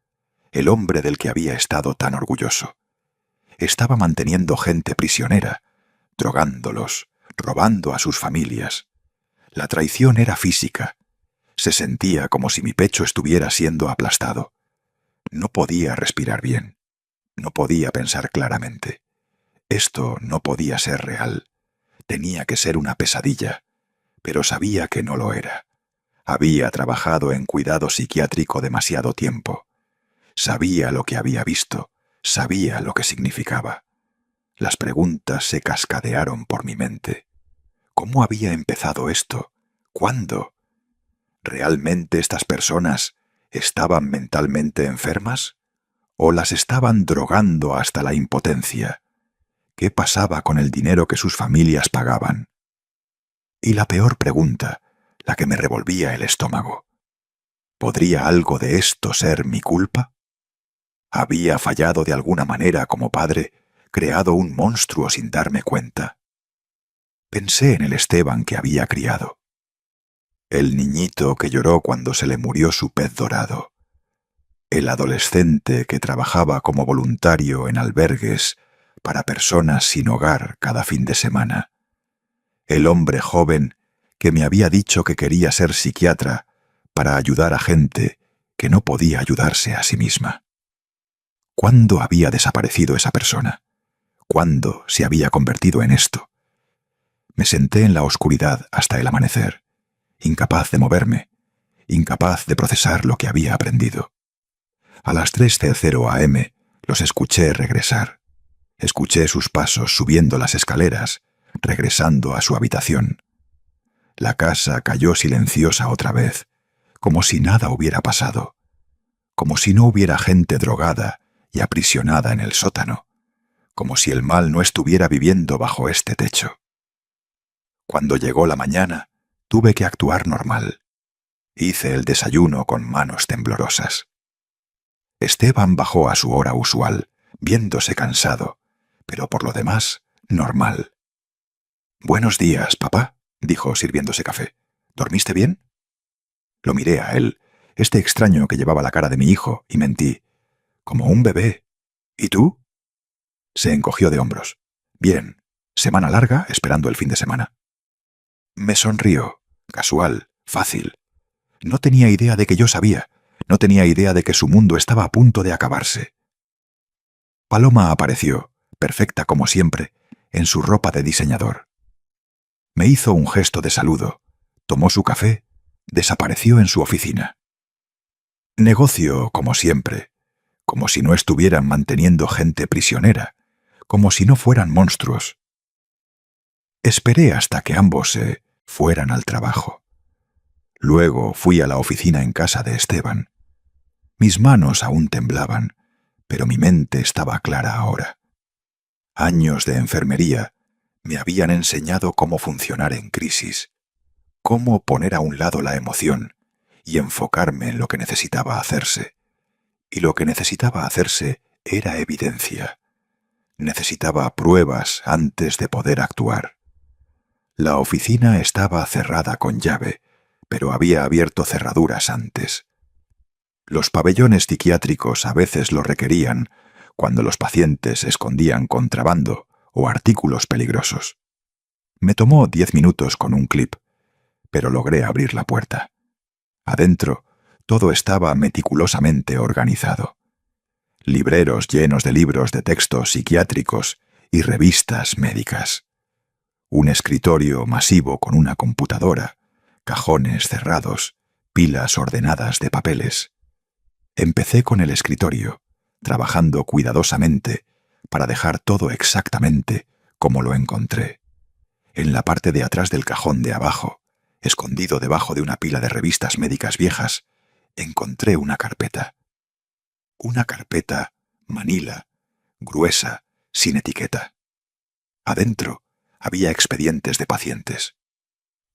el hombre del que había estado tan orgulloso. Estaba manteniendo gente prisionera, drogándolos, robando a sus familias. La traición era física. Se sentía como si mi pecho estuviera siendo aplastado. No podía respirar bien. No podía pensar claramente. Esto no podía ser real. Tenía que ser una pesadilla, pero sabía que no lo era. Había trabajado en cuidado psiquiátrico demasiado tiempo. Sabía lo que había visto, sabía lo que significaba. Las preguntas se cascadearon por mi mente. ¿Cómo había empezado esto? ¿Cuándo? ¿Realmente estas personas estaban mentalmente enfermas? ¿O las estaban drogando hasta la impotencia? ¿Qué pasaba con el dinero que sus familias pagaban? Y la peor pregunta, la que me revolvía el estómago. ¿Podría algo de esto ser mi culpa? ¿Había fallado de alguna manera como padre, creado un monstruo sin darme cuenta? Pensé en el Esteban que había criado. El niñito que lloró cuando se le murió su pez dorado. El adolescente que trabajaba como voluntario en albergues para personas sin hogar cada fin de semana. El hombre joven que me había dicho que quería ser psiquiatra para ayudar a gente que no podía ayudarse a sí misma. ¿Cuándo había desaparecido esa persona? ¿Cuándo se había convertido en esto? Me senté en la oscuridad hasta el amanecer, incapaz de moverme, incapaz de procesar lo que había aprendido. A las 3:00 a.m. los escuché regresar. Escuché sus pasos subiendo las escaleras, regresando a su habitación. La casa cayó silenciosa otra vez, como si nada hubiera pasado, como si no hubiera gente drogada y aprisionada en el sótano, como si el mal no estuviera viviendo bajo este techo. Cuando llegó la mañana, tuve que actuar normal. Hice el desayuno con manos temblorosas. Esteban bajó a su hora usual, viéndose cansado, pero por lo demás, normal. «Buenos días, papá», dijo sirviéndose café. «¿Dormiste bien?» Lo miré a él, este extraño que llevaba la cara de mi hijo, y mentí. «Como un bebé. ¿Y tú?» Se encogió de hombros. «Bien. Semana larga, esperando el fin de semana». Me sonrió. Casual, fácil. No tenía idea de que yo sabía. No tenía idea de que su mundo estaba a punto de acabarse. Paloma apareció, perfecta como siempre, en su ropa de diseñador. Me hizo un gesto de saludo, tomó su café, desapareció en su oficina. Negocio como siempre, como si no estuvieran manteniendo gente prisionera, como si no fueran monstruos. Esperé hasta que ambos se fueran al trabajo. Luego fui a la oficina en casa de Esteban. Mis manos aún temblaban, pero mi mente estaba clara ahora. Años de enfermería me habían enseñado cómo funcionar en crisis, cómo poner a un lado la emoción y enfocarme en lo que necesitaba hacerse. Y lo que necesitaba hacerse era evidencia. Necesitaba pruebas antes de poder actuar. La oficina estaba cerrada con llave, pero había abierto cerraduras antes. Los pabellones psiquiátricos a veces lo requerían cuando los pacientes escondían contrabando o artículos peligrosos. Me tomó 10 minutos con un clip, pero logré abrir la puerta. Adentro, todo estaba meticulosamente organizado. Libreros llenos de libros de textos psiquiátricos y revistas médicas. Un escritorio masivo con una computadora, cajones cerrados, pilas ordenadas de papeles. Empecé con el escritorio, trabajando cuidadosamente para dejar todo exactamente como lo encontré. En la parte de atrás del cajón de abajo, escondido debajo de una pila de revistas médicas viejas, encontré una carpeta. Una carpeta manila, gruesa, sin etiqueta. Adentro había expedientes de pacientes.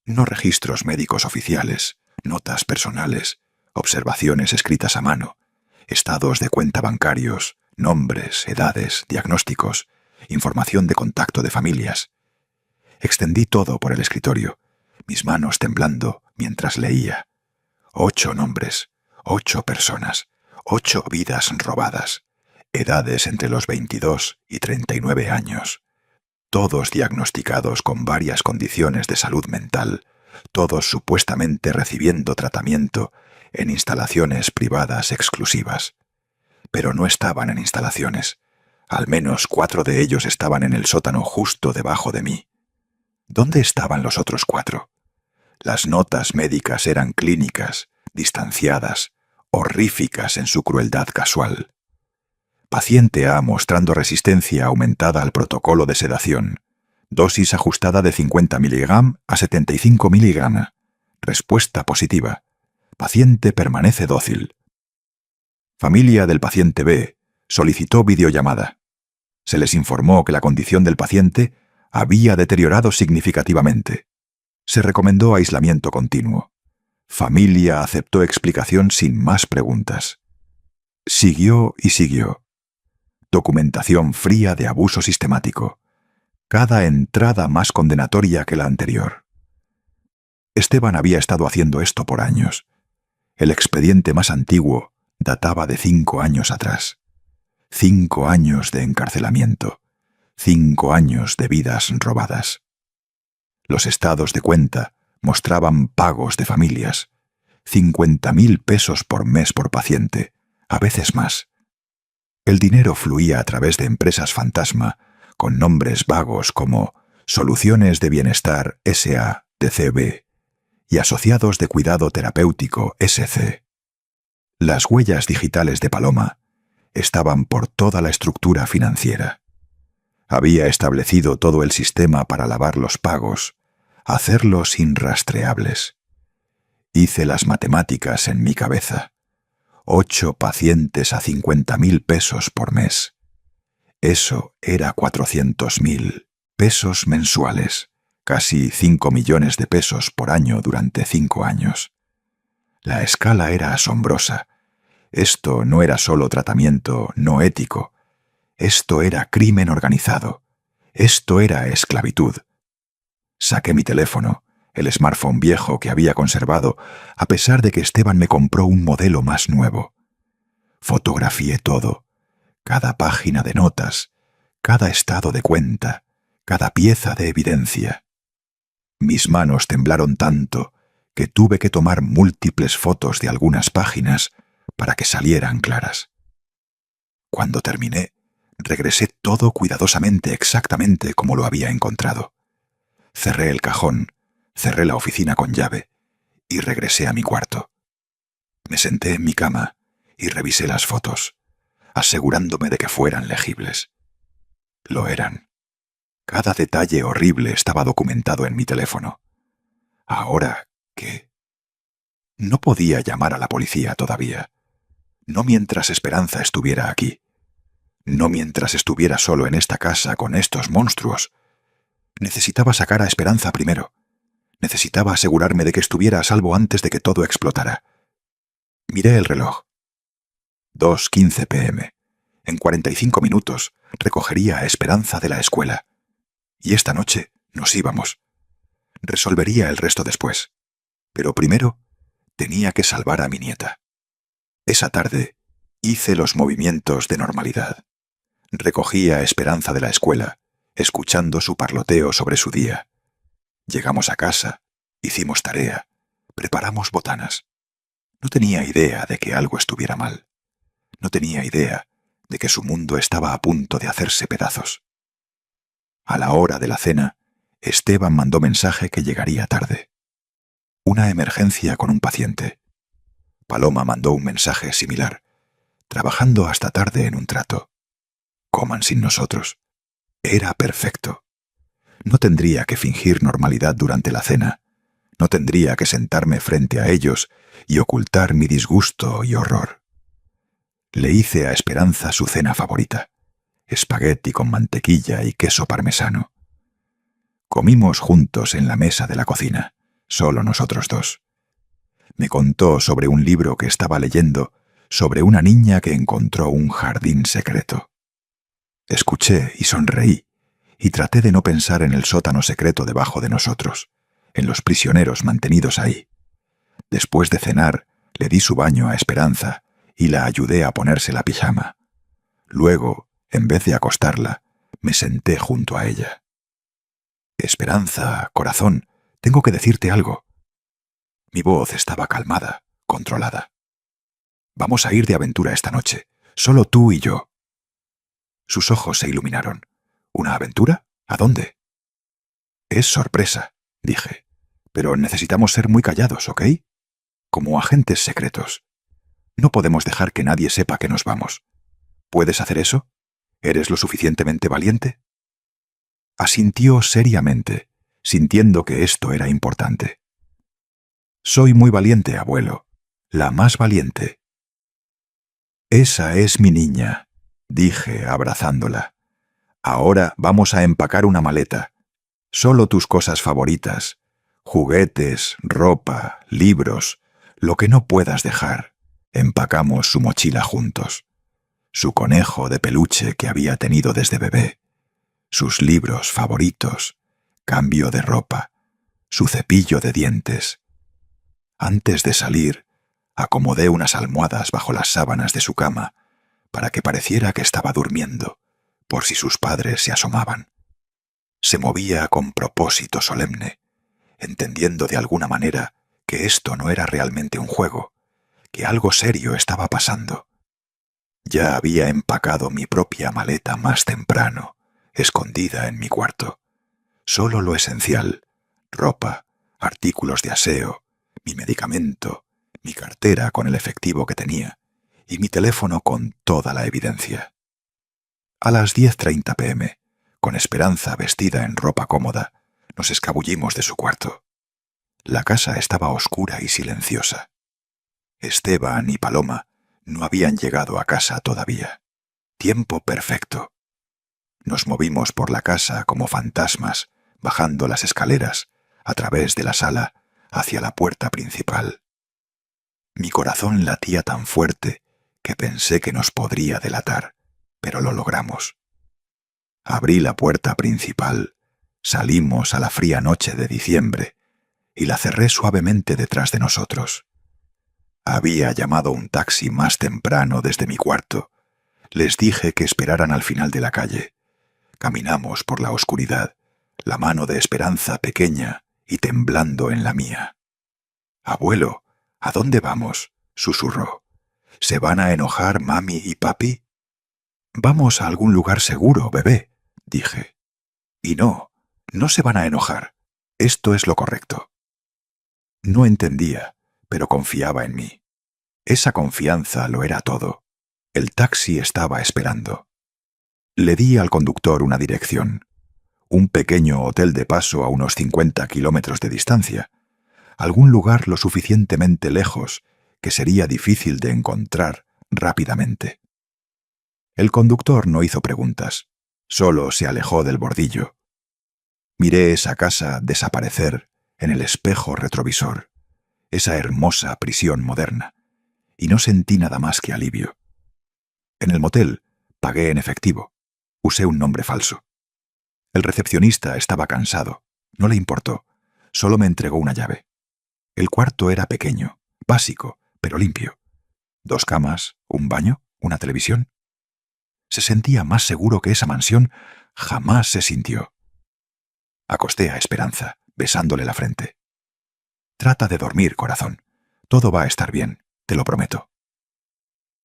No registros médicos oficiales, notas personales, observaciones escritas a mano, estados de cuenta bancarios, nombres, edades, diagnósticos, información de contacto de familias. Extendí todo por el escritorio, mis manos temblando mientras leía. 8 nombres, 8 personas, 8 vidas robadas, edades entre los 22 y 39 años. Todos diagnosticados con varias condiciones de salud mental, todos supuestamente recibiendo tratamiento en instalaciones privadas exclusivas. Pero no estaban en instalaciones. Al menos 4 de ellos estaban en el sótano justo debajo de mí. ¿Dónde estaban los otros 4? Las notas médicas eran clínicas, distanciadas, horríficas en su crueldad casual. Paciente A mostrando resistencia aumentada al protocolo de sedación. Dosis ajustada de 50 mg a 75 mg. Respuesta positiva. Paciente permanece dócil. Familia del paciente B solicitó videollamada. Se les informó que la condición del paciente había deteriorado significativamente. Se recomendó aislamiento continuo. Familia aceptó explicación sin más preguntas. Siguió y siguió. Documentación fría de abuso sistemático. Cada entrada más condenatoria que la anterior. Esteban había estado haciendo esto por años. El expediente más antiguo databa de 5 años atrás. 5 años de encarcelamiento. 5 años de vidas robadas. Los estados de cuenta mostraban pagos de familias. 50.000 pesos por mes por paciente, a veces más. El dinero fluía a través de empresas fantasma, con nombres vagos como Soluciones de Bienestar S.A. de C.B. y Asociados de Cuidado Terapéutico S.C. Las huellas digitales de Paloma estaban por toda la estructura financiera. Había establecido todo el sistema para lavar los pagos, hacerlos irrastreables. Hice las matemáticas en mi cabeza. 8 pacientes a 50.000 pesos por mes. Eso era 400.000 pesos mensuales, casi 5 millones de pesos por año durante 5 años. La escala era asombrosa. Esto no era solo tratamiento no ético. Esto era crimen organizado. Esto era esclavitud. Saqué mi teléfono, el smartphone viejo que había conservado, a pesar de que Esteban me compró un modelo más nuevo. Fotografié todo, cada página de notas, cada estado de cuenta, cada pieza de evidencia. Mis manos temblaron tanto que tuve que tomar múltiples fotos de algunas páginas para que salieran claras. Cuando terminé, regresé todo cuidadosamente exactamente como lo había encontrado. Cerré el cajón, cerré la oficina con llave y regresé a mi cuarto. Me senté en mi cama y revisé las fotos, asegurándome de que fueran legibles. Lo eran. Cada detalle horrible estaba documentado en mi teléfono. ¿Ahora qué? No podía llamar a la policía todavía. No mientras Esperanza estuviera aquí. No mientras estuviera solo en esta casa con estos monstruos. Necesitaba sacar a Esperanza primero. Necesitaba asegurarme de que estuviera a salvo antes de que todo explotara. Miré el reloj. 2:15 p.m. En 45 minutos recogería a Esperanza de la escuela. Y esta noche nos íbamos. Resolvería el resto después. Pero primero tenía que salvar a mi nieta. Esa tarde hice los movimientos de normalidad. Recogí a Esperanza de la escuela, escuchando su parloteo sobre su día. Llegamos a casa, hicimos tarea, preparamos botanas. No tenía idea de que algo estuviera mal. No tenía idea de que su mundo estaba a punto de hacerse pedazos. A la hora de la cena, Esteban mandó mensaje que llegaría tarde. Una emergencia con un paciente. Paloma mandó un mensaje similar, trabajando hasta tarde en un trato. Coman sin nosotros. Era perfecto. No tendría que fingir normalidad durante la cena. No tendría que sentarme frente a ellos y ocultar mi disgusto y horror. Le hice a Esperanza su cena favorita: espagueti con mantequilla y queso parmesano. Comimos juntos en la mesa de la cocina, solo nosotros dos. Me contó sobre un libro que estaba leyendo sobre una niña que encontró un jardín secreto. Escuché y sonreí, y traté de no pensar en el sótano secreto debajo de nosotros, en los prisioneros mantenidos ahí. Después de cenar, le di su baño a Esperanza y la ayudé a ponerse la pijama. Luego, en vez de acostarla, me senté junto a ella. Esperanza, corazón, tengo que decirte algo. Mi voz estaba calmada, controlada. Vamos a ir de aventura esta noche, solo tú y yo. Sus ojos se iluminaron. ¿Una aventura? ¿A dónde? Es sorpresa, dije, pero necesitamos ser muy callados, ¿ok? Como agentes secretos. No podemos dejar que nadie sepa que nos vamos. ¿Puedes hacer eso? ¿Eres lo suficientemente valiente? Asintió seriamente, sintiendo que esto era importante. Soy muy valiente, abuelo. La más valiente. Esa es mi niña, dije abrazándola. Ahora vamos a empacar una maleta. Solo tus cosas favoritas. Juguetes, ropa, libros, lo que no puedas dejar. Empacamos su mochila juntos. Su conejo de peluche que había tenido desde bebé. Sus libros favoritos. Cambio de ropa. Su cepillo de dientes. Antes de salir, acomodé unas almohadas bajo las sábanas de su cama para que pareciera que estaba durmiendo, por si sus padres se asomaban. Se movía con propósito solemne, entendiendo de alguna manera que esto no era realmente un juego, que algo serio estaba pasando. Ya había empacado mi propia maleta más temprano, escondida en mi cuarto. Solo lo esencial: ropa, artículos de aseo, mi medicamento, mi cartera con el efectivo que tenía y mi teléfono con toda la evidencia. A las 10:30 p.m., con Esperanza vestida en ropa cómoda, nos escabullimos de su cuarto. La casa estaba oscura y silenciosa. Esteban y Paloma no habían llegado a casa todavía. Tiempo perfecto. Nos movimos por la casa como fantasmas, bajando las escaleras, a través de la sala, hacia la puerta principal. Mi corazón latía tan fuerte que pensé que nos podría delatar, pero lo logramos. Abrí la puerta principal, salimos a la fría noche de diciembre y la cerré suavemente detrás de nosotros. Había llamado un taxi más temprano desde mi cuarto. Les dije que esperaran al final de la calle. Caminamos por la oscuridad, la mano de Esperanza pequeña y temblando en la mía. «Abuelo, ¿a dónde vamos?», susurró. «¿Se van a enojar mami y papi?» «Vamos a algún lugar seguro, bebé», dije. «Y no se van a enojar. Esto es lo correcto». No entendía, pero confiaba en mí. Esa confianza lo era todo. El taxi estaba esperando. Le di al conductor una dirección. Un pequeño hotel de paso a unos 50 kilómetros de distancia. Algún lugar lo suficientemente lejos que sería difícil de encontrar rápidamente. El conductor no hizo preguntas, solo se alejó del bordillo. Miré esa casa desaparecer en el espejo retrovisor, esa hermosa prisión moderna, y no sentí nada más que alivio. En el motel pagué en efectivo. Usé un nombre falso. El recepcionista estaba cansado. No le importó. Solo me entregó una llave. El cuarto era pequeño, básico, pero limpio. 2 camas, un baño, una televisión. Se sentía más seguro que esa mansión jamás se sintió. Acosté a Esperanza, besándole la frente. «Trata de dormir, corazón. Todo va a estar bien, te lo prometo».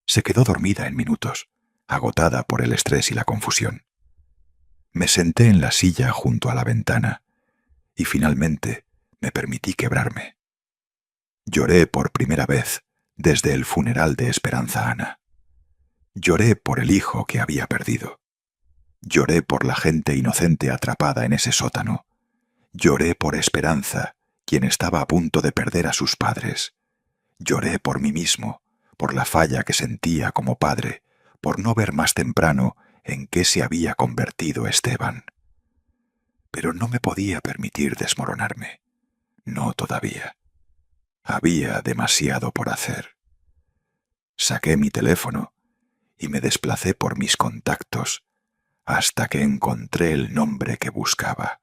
Se quedó dormida en minutos, agotada por el estrés y la confusión. Me senté en la silla junto a la ventana y finalmente me permití quebrarme. Lloré por primera vez desde el funeral de Esperanza Ana. Lloré por el hijo que había perdido. Lloré por la gente inocente atrapada en ese sótano. Lloré por Esperanza quien estaba a punto de perder a sus padres. Lloré por mí mismo, por la falla que sentía como padre, por no ver más temprano en qué se había convertido Esteban. Pero no me podía permitir desmoronarme. No todavía. Había demasiado por hacer. Saqué mi teléfono y me desplacé por mis contactos hasta que encontré el nombre que buscaba.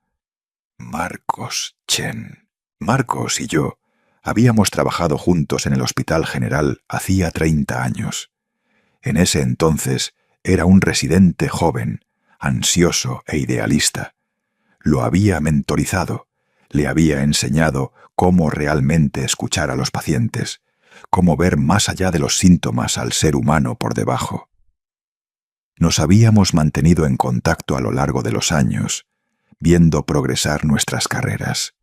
Marcos Chen. Marcos y yo habíamos trabajado juntos en el Hospital General hacía 30 años. En ese entonces era un residente joven, ansioso e idealista. Lo había mentorizado, le había enseñado cómo realmente escuchar a los pacientes, cómo ver más allá de los síntomas al ser humano por debajo. Nos habíamos mantenido en contacto a lo largo de los años, viendo progresar nuestras carreras.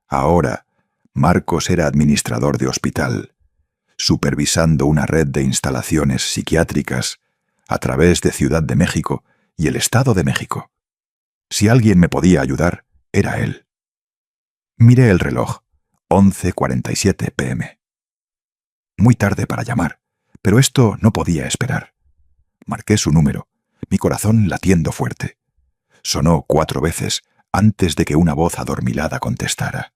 Ahora, Marcos era administrador de hospital, supervisando una red de instalaciones psiquiátricas a través de Ciudad de México y el Estado de México. Si alguien me podía ayudar, era él. Miré el reloj, 11:47 p.m. Muy tarde para llamar, pero esto no podía esperar. Marqué su número, mi corazón latiendo fuerte. Sonó 4 veces antes de que una voz adormilada contestara.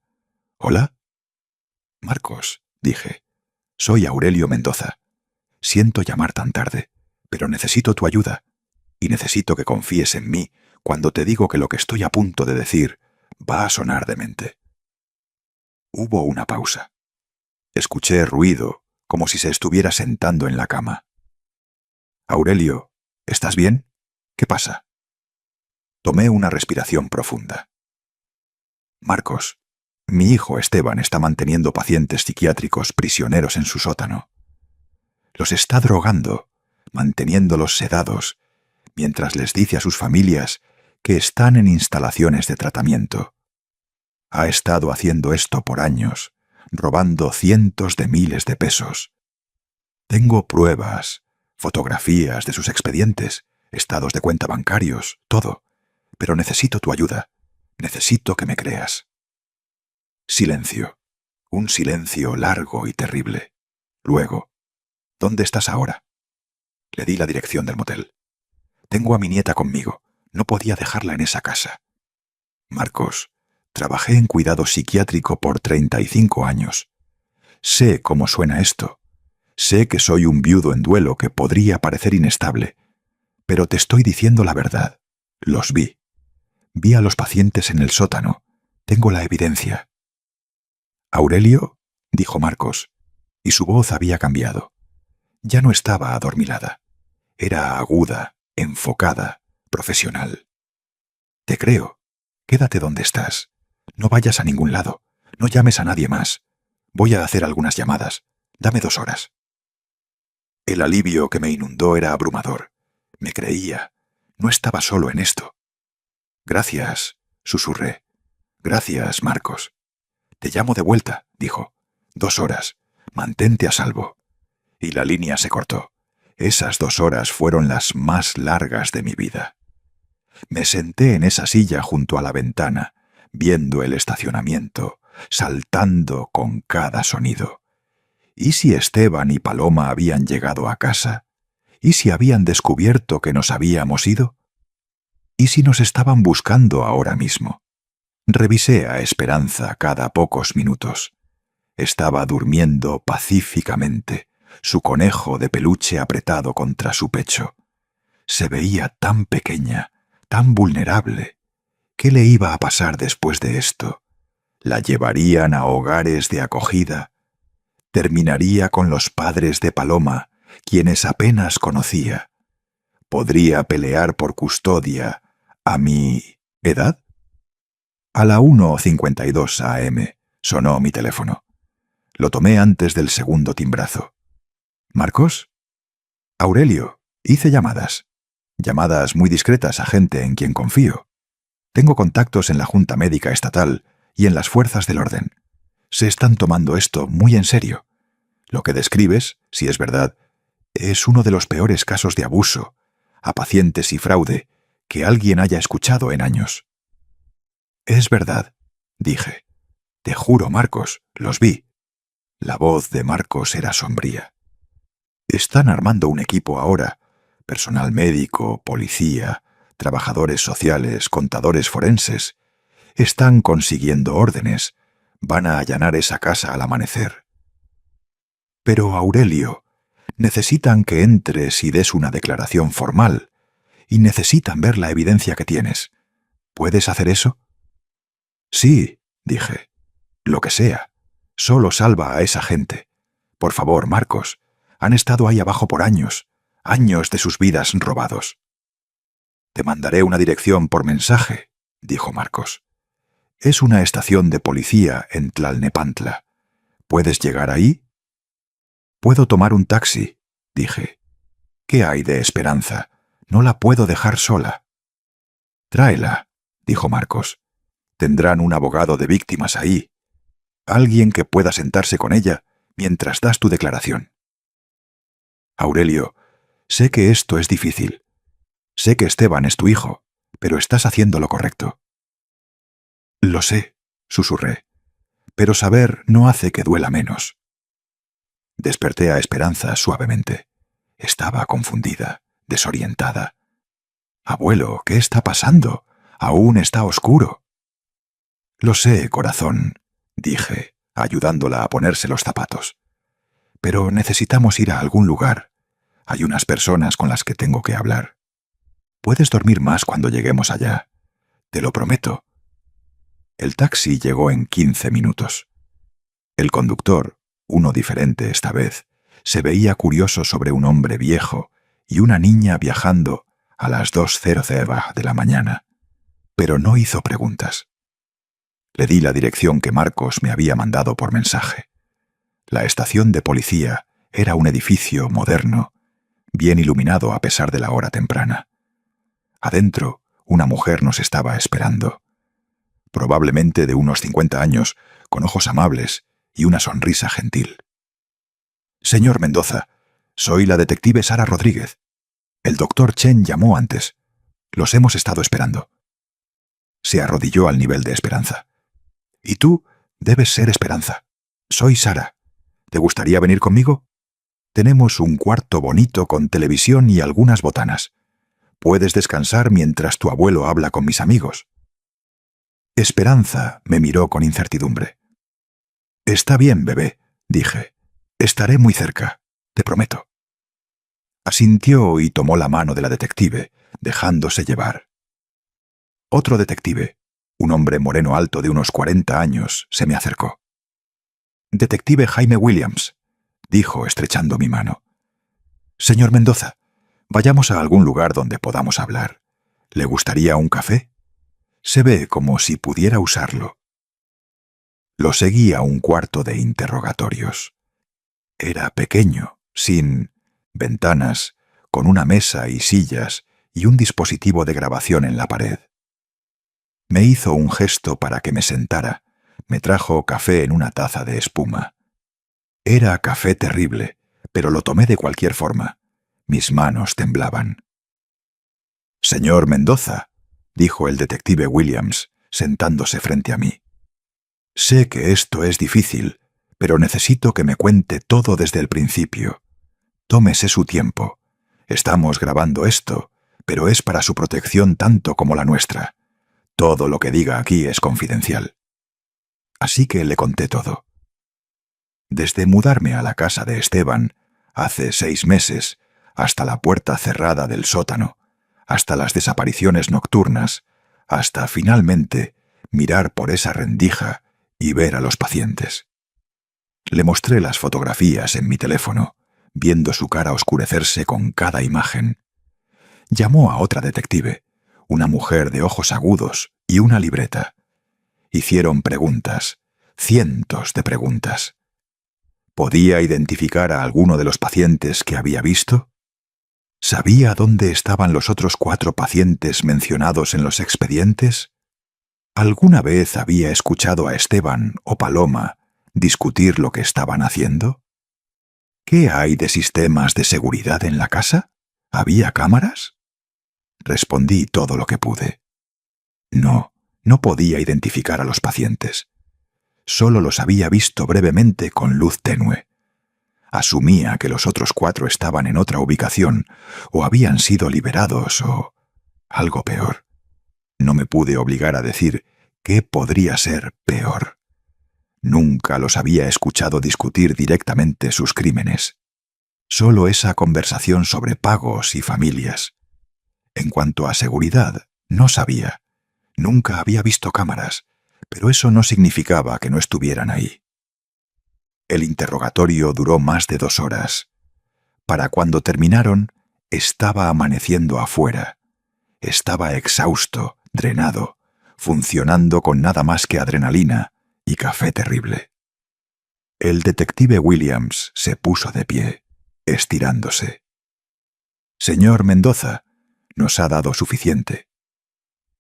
¿Hola? Marcos, dije. Soy Aurelio Mendoza. Siento llamar tan tarde, pero necesito tu ayuda y necesito que confíes en mí cuando te digo que lo que estoy a punto de decir va a sonar demente. Hubo una pausa. Escuché ruido, como si se estuviera sentando en la cama. Aurelio, ¿estás bien? ¿Qué pasa? Tomé una respiración profunda. Marcos, mi hijo Esteban está manteniendo pacientes psiquiátricos prisioneros en su sótano. Los está drogando, manteniéndolos sedados, mientras les dice a sus familias que están en instalaciones de tratamiento. Ha estado haciendo esto por años, robando cientos de miles de pesos. Tengo pruebas, fotografías de sus expedientes, estados de cuenta bancarios, todo. Pero necesito tu ayuda. Necesito que me creas. Silencio. Un silencio largo y terrible. Luego, ¿dónde estás ahora? Le di la dirección del motel. Tengo a mi nieta conmigo. No podía dejarla en esa casa. Marcos, trabajé en cuidado psiquiátrico por 35 años. Sé cómo suena esto. Sé que soy un viudo en duelo que podría parecer inestable. Pero te estoy diciendo la verdad. Los vi. Vi a los pacientes en el sótano. Tengo la evidencia. ¿Aurelio? Dijo Marcos, y su voz había cambiado. Ya no estaba adormilada. Era aguda, enfocada, profesional. Te creo. Quédate donde estás. No vayas a ningún lado. No llames a nadie más. Voy a hacer algunas llamadas. Dame 2 horas. El alivio que me inundó era abrumador. Me creía. No estaba solo en esto. Gracias, susurré. Gracias, Marcos. Te llamo de vuelta, dijo. 2 horas. Mantente a salvo. Y la línea se cortó. Esas 2 horas fueron las más largas de mi vida. Me senté en esa silla junto a la ventana, viendo el estacionamiento, saltando con cada sonido. ¿Y si Esteban y Paloma habían llegado a casa? ¿Y si habían descubierto que nos habíamos ido? ¿Y si nos estaban buscando ahora mismo? Revisé a Esperanza cada pocos minutos. Estaba durmiendo pacíficamente, su conejo de peluche apretado contra su pecho. Se veía tan pequeña, tan vulnerable. ¿Qué le iba a pasar después de esto? ¿La llevarían a hogares de acogida? ¿Terminaría con los padres de Paloma, quienes apenas conocía? ¿Podría pelear por custodia a mi edad? A la 1:52 a.m. sonó mi teléfono. Lo tomé antes del segundo timbrazo. ¿Marcos? Aurelio, hice llamadas. Llamadas muy discretas a gente en quien confío. Tengo contactos en la Junta Médica Estatal y en las fuerzas del orden. Se están tomando esto muy en serio. Lo que describes, si es verdad, es uno de los peores casos de abuso a pacientes y fraude que alguien haya escuchado en años. Es verdad, dije. Te juro, Marcos, los vi. La voz de Marcos era sombría. Están armando un equipo ahora. Personal médico, policía, trabajadores sociales, contadores forenses. Están consiguiendo órdenes. Van a allanar esa casa al amanecer. Pero, Aurelio, necesitan que entres y des una declaración formal. Y necesitan ver la evidencia que tienes. ¿Puedes hacer eso? Sí, dije. Lo que sea. Solo salva a esa gente. Por favor, Marcos. Han estado ahí abajo por años. Años de sus vidas robados. Te mandaré una dirección por mensaje, dijo Marcos. Es una estación de policía en Tlalnepantla. ¿Puedes llegar ahí? Puedo tomar un taxi, dije. ¿Qué hay de Esperanza? No la puedo dejar sola. Tráela, dijo Marcos. Tendrán un abogado de víctimas ahí. Alguien que pueda sentarse con ella mientras das tu declaración. Aurelio, sé que esto es difícil. Sé que Esteban es tu hijo, pero estás haciendo lo correcto. Lo sé, susurré, pero saber no hace que duela menos. Desperté a Esperanza suavemente. Estaba confundida, desorientada. Abuelo, ¿qué está pasando? Aún está oscuro. Lo sé, corazón, dije, ayudándola a ponerse los zapatos. Pero necesitamos ir a algún lugar. Hay unas personas con las que tengo que hablar. Puedes dormir más cuando lleguemos allá. Te lo prometo. El taxi llegó en 15 minutos. El conductor, uno diferente esta vez, se veía curioso sobre un hombre viejo y una niña viajando a las 2:00 de la mañana, pero no hizo preguntas. Le di la dirección que Marcos me había mandado por mensaje. La estación de policía era un edificio moderno, bien iluminado a pesar de la hora temprana. Adentro, una mujer nos estaba esperando. Probablemente de unos 50 años, con ojos amables y una sonrisa gentil. Señor Mendoza, soy la detective Sara Rodríguez. El doctor Chen llamó antes. Los hemos estado esperando. Se arrodilló al nivel de Esperanza. Y tú debes ser Esperanza. Soy Sara. ¿Te gustaría venir conmigo? Tenemos un cuarto bonito con televisión y algunas botanas. Puedes descansar mientras tu abuelo habla con mis amigos. Esperanza me miró con incertidumbre. Está bien, bebé, dije. Estaré muy cerca, te prometo. Asintió y tomó la mano de la detective, dejándose llevar. Otro detective, un hombre moreno alto de unos 40 años, se me acercó. Detective Jaime Williams, dijo estrechando mi mano. Señor Mendoza, vayamos a algún lugar donde podamos hablar. ¿Le gustaría un café? Se ve como si pudiera usarlo. Lo seguí a un cuarto de interrogatorios. Era pequeño, sin ventanas, con una mesa y sillas y un dispositivo de grabación en la pared. Me hizo un gesto para que me sentara. Me trajo café en una taza de espuma. Era café terrible, pero lo tomé de cualquier forma. Mis manos temblaban. Señor Mendoza, dijo el detective Williams, sentándose frente a mí. Sé que esto es difícil, pero necesito que me cuente todo desde el principio. Tómese su tiempo. Estamos grabando esto, pero es para su protección tanto como la nuestra. Todo lo que diga aquí es confidencial. Así que le conté todo. Desde mudarme a la casa de Esteban, hace 6 meses, hasta la puerta cerrada del sótano, hasta las desapariciones nocturnas, hasta, finalmente, mirar por esa rendija y ver a los pacientes. Le mostré las fotografías en mi teléfono, viendo su cara oscurecerse con cada imagen. Llamó a otra detective, una mujer de ojos agudos y una libreta. Hicieron preguntas, cientos de preguntas. ¿Podía identificar a alguno de los pacientes que había visto? ¿Sabía dónde estaban los otros 4 pacientes mencionados en los expedientes? ¿Alguna vez había escuchado a Esteban o Paloma discutir lo que estaban haciendo? ¿Qué hay de sistemas de seguridad en la casa? ¿Había cámaras? Respondí todo lo que pude. No podía identificar a los pacientes. solo los había visto brevemente con luz tenue. Asumía que los otros 4 estaban en otra ubicación, o habían sido liberados, o algo peor. No me pude obligar a decir qué podría ser peor. Nunca los había escuchado discutir directamente sus crímenes. Solo esa conversación sobre pagos y familias. En cuanto a seguridad, no sabía. Nunca había visto cámaras, pero eso no significaba que no estuvieran ahí. El interrogatorio duró más de 2 horas. Para cuando terminaron, estaba amaneciendo afuera. Estaba exhausto, drenado, funcionando con nada más que adrenalina y café terrible. El detective Williams se puso de pie, estirándose. «Señor Mendoza, nos ha dado suficiente.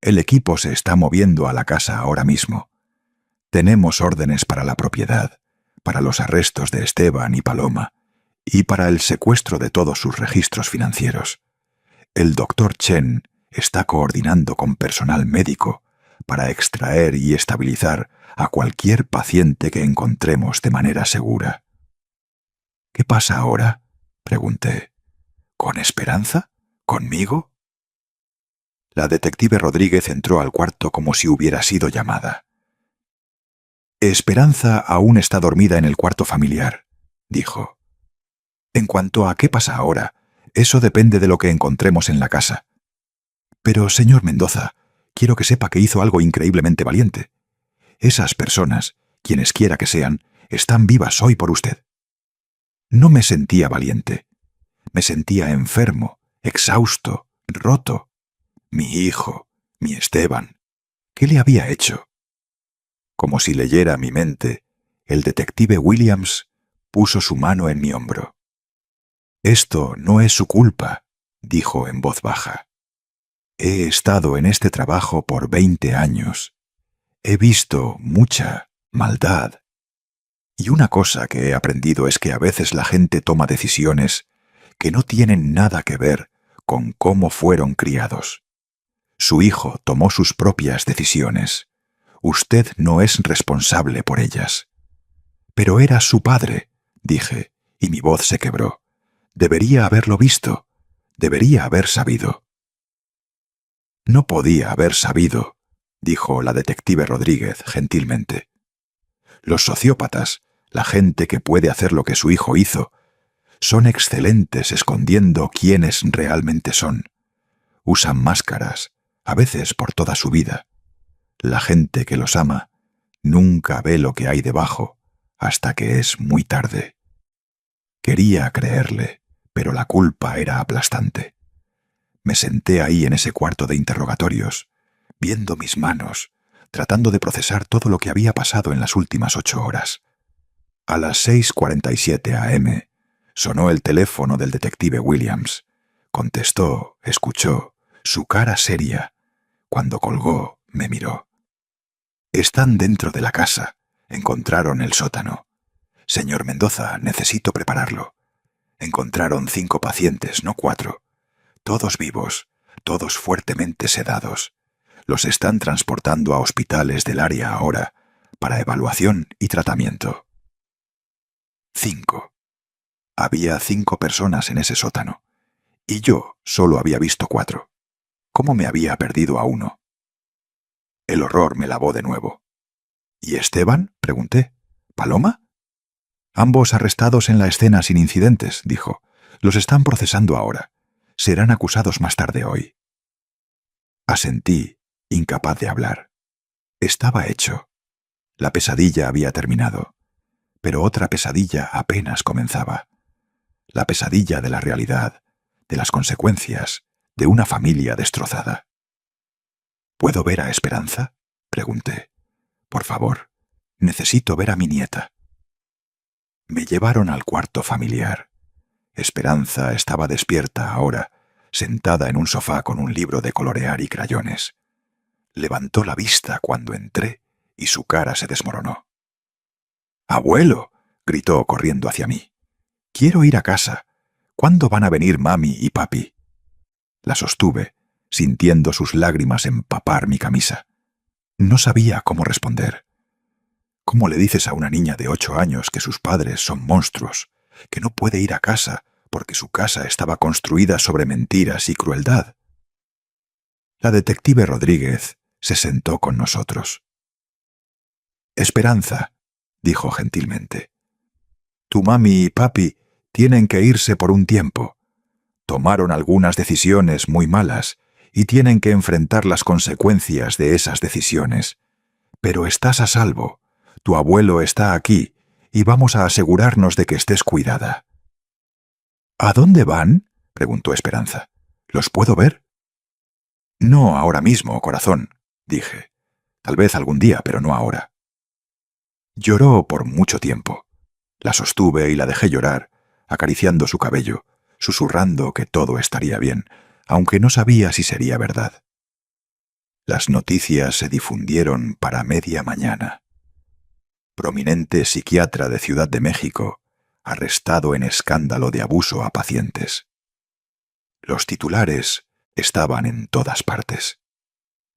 El equipo se está moviendo a la casa ahora mismo. Tenemos órdenes para la propiedad, para los arrestos de Esteban y Paloma, y para el secuestro de todos sus registros financieros. El doctor Chen está coordinando con personal médico para extraer y estabilizar a cualquier paciente que encontremos de manera segura». «¿Qué pasa ahora?», pregunté. «¿Con Esperanza? ¿Conmigo?». La detective Rodríguez entró al cuarto como si hubiera sido llamada. «Esperanza aún está dormida en el cuarto familiar», dijo. «En cuanto a qué pasa ahora, eso depende de lo que encontremos en la casa. Pero, señor Mendoza, quiero que sepa que hizo algo increíblemente valiente. Esas personas, quienes quiera que sean, están vivas hoy por usted». No me sentía valiente. Me sentía enfermo, exhausto, roto. Mi hijo, mi Esteban, ¿qué le había hecho? Como si leyera mi mente, el detective Williams puso su mano en mi hombro. «Esto no es su culpa», dijo en voz baja. «He estado en este trabajo por 20 años. He visto mucha maldad. Y una cosa que he aprendido es que a veces la gente toma decisiones que no tienen nada que ver con cómo fueron criados. Su hijo tomó sus propias decisiones. Usted no es responsable por ellas». «Pero era su padre», dije, y mi voz se quebró. «Debería haberlo visto. Debería haber sabido». «No podía haber sabido», dijo la detective Rodríguez gentilmente. «Los sociópatas, la gente que puede hacer lo que su hijo hizo, son excelentes escondiendo quiénes realmente son. Usan máscaras, a veces por toda su vida. La gente que los ama nunca ve lo que hay debajo hasta que es muy tarde». Quería creerle, pero la culpa era aplastante. Me senté ahí en ese cuarto de interrogatorios, viendo mis manos, tratando de procesar todo lo que había pasado en las últimas 8 horas. A las 6:47 a.m. sonó el teléfono del detective Williams. Contestó, escuchó, su cara seria. Cuando colgó, me miró. «Están dentro de la casa. Encontraron el sótano. Señor Mendoza, necesito prepararlo. Encontraron 5 pacientes, no 4. Todos vivos, todos fuertemente sedados. Los están transportando a hospitales del área ahora, para evaluación y tratamiento». 5. Había 5 personas en ese sótano, y yo solo había visto 4. ¿Cómo me había perdido a uno? El horror me lavó de nuevo. «¿Y Esteban?», pregunté. «¿Paloma?». «Ambos arrestados en la escena sin incidentes», dijo. «Los están procesando ahora. Serán acusados más tarde hoy». Asentí, incapaz de hablar. Estaba hecho. La pesadilla había terminado, pero otra pesadilla apenas comenzaba. La pesadilla de la realidad, de las consecuencias, de una familia destrozada. «¿Puedo ver a Esperanza?», pregunté. «Por favor, necesito ver a mi nieta». Me llevaron al cuarto familiar. Esperanza estaba despierta ahora, sentada en un sofá con un libro de colorear y crayones. Levantó la vista cuando entré y su cara se desmoronó. «¡Abuelo!», gritó corriendo hacia mí. «Quiero ir a casa. ¿Cuándo van a venir mami y papi?». La sostuve, sintiendo sus lágrimas empapar mi camisa. No sabía cómo responder. ¿Cómo le dices a una niña de 8 años que sus padres son monstruos, que no puede ir a casa porque su casa estaba construida sobre mentiras y crueldad? La detective Rodríguez se sentó con nosotros. Esperanza, dijo gentilmente, tu mami y papi tienen que irse por un tiempo. Tomaron algunas decisiones muy malas y tienen que enfrentar las consecuencias de esas decisiones. Pero estás a salvo. Tu abuelo está aquí y vamos a asegurarnos de que estés cuidada. ¿A dónde van?, preguntó Esperanza. ¿Los puedo ver? No ahora mismo, corazón, dije. Tal vez algún día, pero no ahora. Lloró por mucho tiempo. La sostuve y la dejé llorar, acariciando su cabello, susurrando que todo estaría bien, aunque no sabía si sería verdad. Las noticias se difundieron para media mañana. Prominente psiquiatra de Ciudad de México, arrestado en escándalo de abuso a pacientes. Los titulares estaban en todas partes.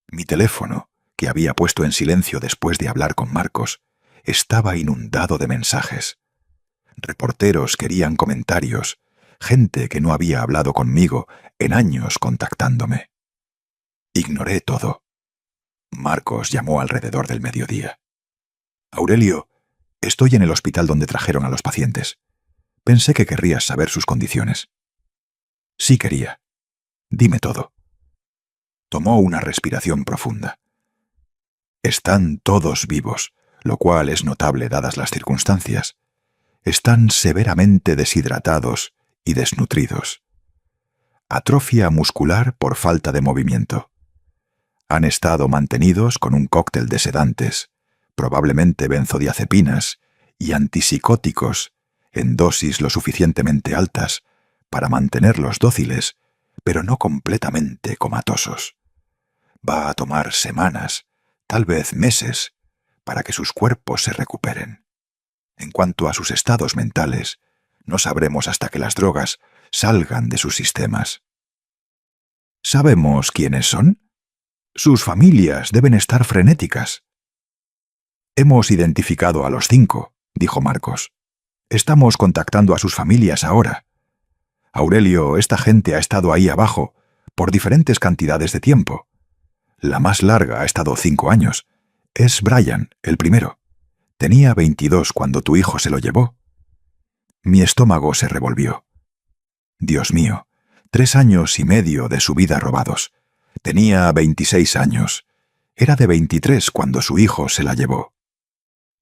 Mi teléfono, que había puesto en silencio después de hablar con Marcos, estaba inundado de mensajes. Reporteros querían comentarios, gente que no había hablado conmigo en años contactándome. Ignoré todo. Marcos llamó alrededor del mediodía. Aurelio, estoy en el hospital donde trajeron a los pacientes. Pensé que querrías saber sus condiciones. Sí quería. Dime todo. Tomó una respiración profunda. Están todos vivos, lo cual es notable dadas las circunstancias. Están severamente deshidratados y desnutridos. Atrofia muscular por falta de movimiento. Han estado mantenidos con un cóctel de sedantes, probablemente benzodiazepinas y antipsicóticos en dosis lo suficientemente altas para mantenerlos dóciles, pero no completamente comatosos. Va a tomar semanas, tal vez meses, para que sus cuerpos se recuperen. En cuanto a sus estados mentales, no sabremos hasta que las drogas salgan de sus sistemas. ¿Sabemos quiénes son? Sus familias deben estar frenéticas. Hemos identificado a los 5, dijo Marcos. Estamos contactando a sus familias ahora. Aurelio, esta gente ha estado ahí abajo por diferentes cantidades de tiempo. La más larga ha estado 5 años. Es Brian, el primero. Tenía 22 cuando tu hijo se lo llevó. Mi estómago se revolvió. Dios mío, 3 años y medio de su vida robados. Tenía 26 años. Era de 23 cuando su hijo se la llevó.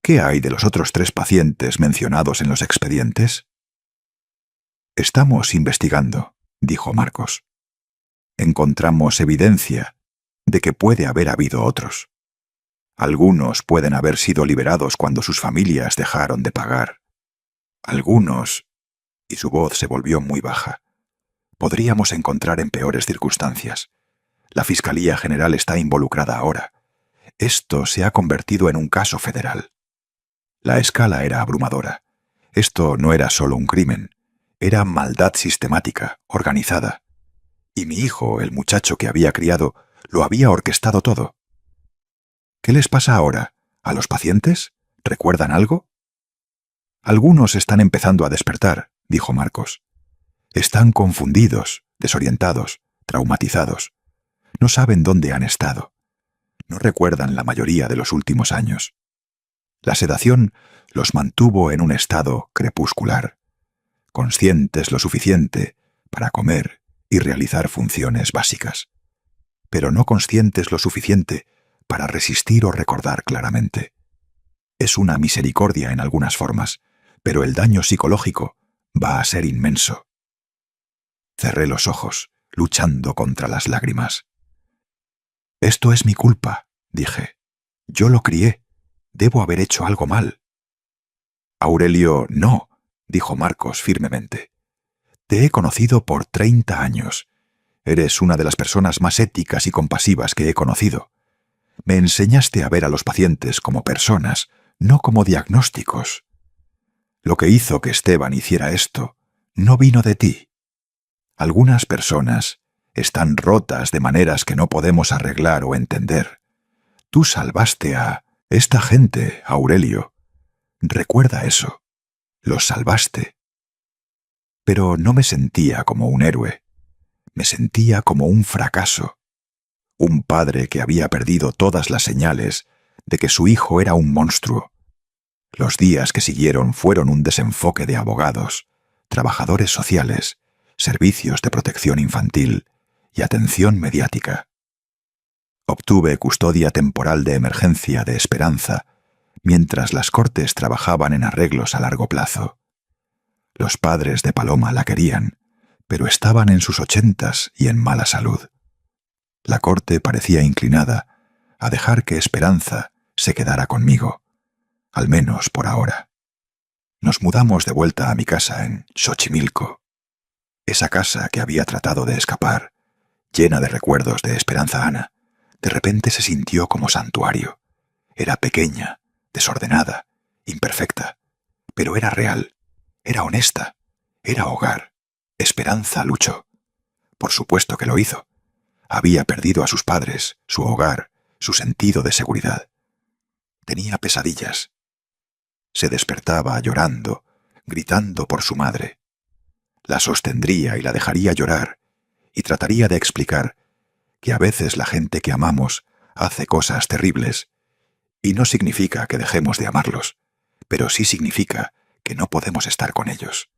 ¿Qué hay de los otros 3 pacientes mencionados en los expedientes? Estamos investigando, dijo Marcos. Encontramos evidencia de que puede haber habido otros. Algunos pueden haber sido liberados cuando sus familias dejaron de pagar. Algunos, y su voz se volvió muy baja, podríamos encontrar en peores circunstancias. La Fiscalía General está involucrada ahora. Esto se ha convertido en un caso federal. La escala era abrumadora. Esto no era solo un crimen, era maldad sistemática, organizada. Y mi hijo, el muchacho que había criado, lo había orquestado todo. ¿Qué les pasa ahora? ¿A los pacientes? ¿Recuerdan algo? Algunos están empezando a despertar, dijo Marcos. Están confundidos, desorientados, traumatizados. No saben dónde han estado. No recuerdan la mayoría de los últimos años. La sedación los mantuvo en un estado crepuscular, conscientes lo suficiente para comer y realizar funciones básicas, pero no conscientes lo suficiente para resistir o recordar claramente. Es una misericordia en algunas formas, pero el daño psicológico va a ser inmenso. Cerré los ojos, luchando contra las lágrimas. Esto es mi culpa, dije. Yo lo crié. Debo haber hecho algo mal. Aurelio, no, dijo Marcos firmemente. Te he conocido por 30 años. Eres una de las personas más éticas y compasivas que he conocido. Me enseñaste a ver a los pacientes como personas, no como diagnósticos. Lo que hizo que Esteban hiciera esto no vino de ti. Algunas personas están rotas de maneras que no podemos arreglar o entender. Tú salvaste a Esta gente, Aurelio, recuerda eso. Los salvaste. Pero no me sentía como un héroe. Me sentía como un fracaso. Un padre que había perdido todas las señales de que su hijo era un monstruo. Los días que siguieron fueron un desenfoque de abogados, trabajadores sociales, servicios de protección infantil y atención mediática. Obtuve custodia temporal de emergencia de Esperanza, mientras las cortes trabajaban en arreglos a largo plazo. Los padres de Paloma la querían, pero estaban en sus 80s y en mala salud. La corte parecía inclinada a dejar que Esperanza se quedara conmigo, al menos por ahora. Nos mudamos de vuelta a mi casa en Xochimilco. Esa casa que había tratado de escapar, llena de recuerdos de Esperanza Ana, de repente se sintió como santuario. Era pequeña, desordenada, imperfecta, pero era real, era honesta, era hogar. Esperanza luchó. Por supuesto que lo hizo. Había perdido a sus padres, su hogar, su sentido de seguridad. Tenía pesadillas. Se despertaba llorando, gritando por su madre. La sostendría y la dejaría llorar, y trataría de explicar que a veces la gente que amamos hace cosas terribles, y no significa que dejemos de amarlos, pero sí significa que no podemos estar con ellos.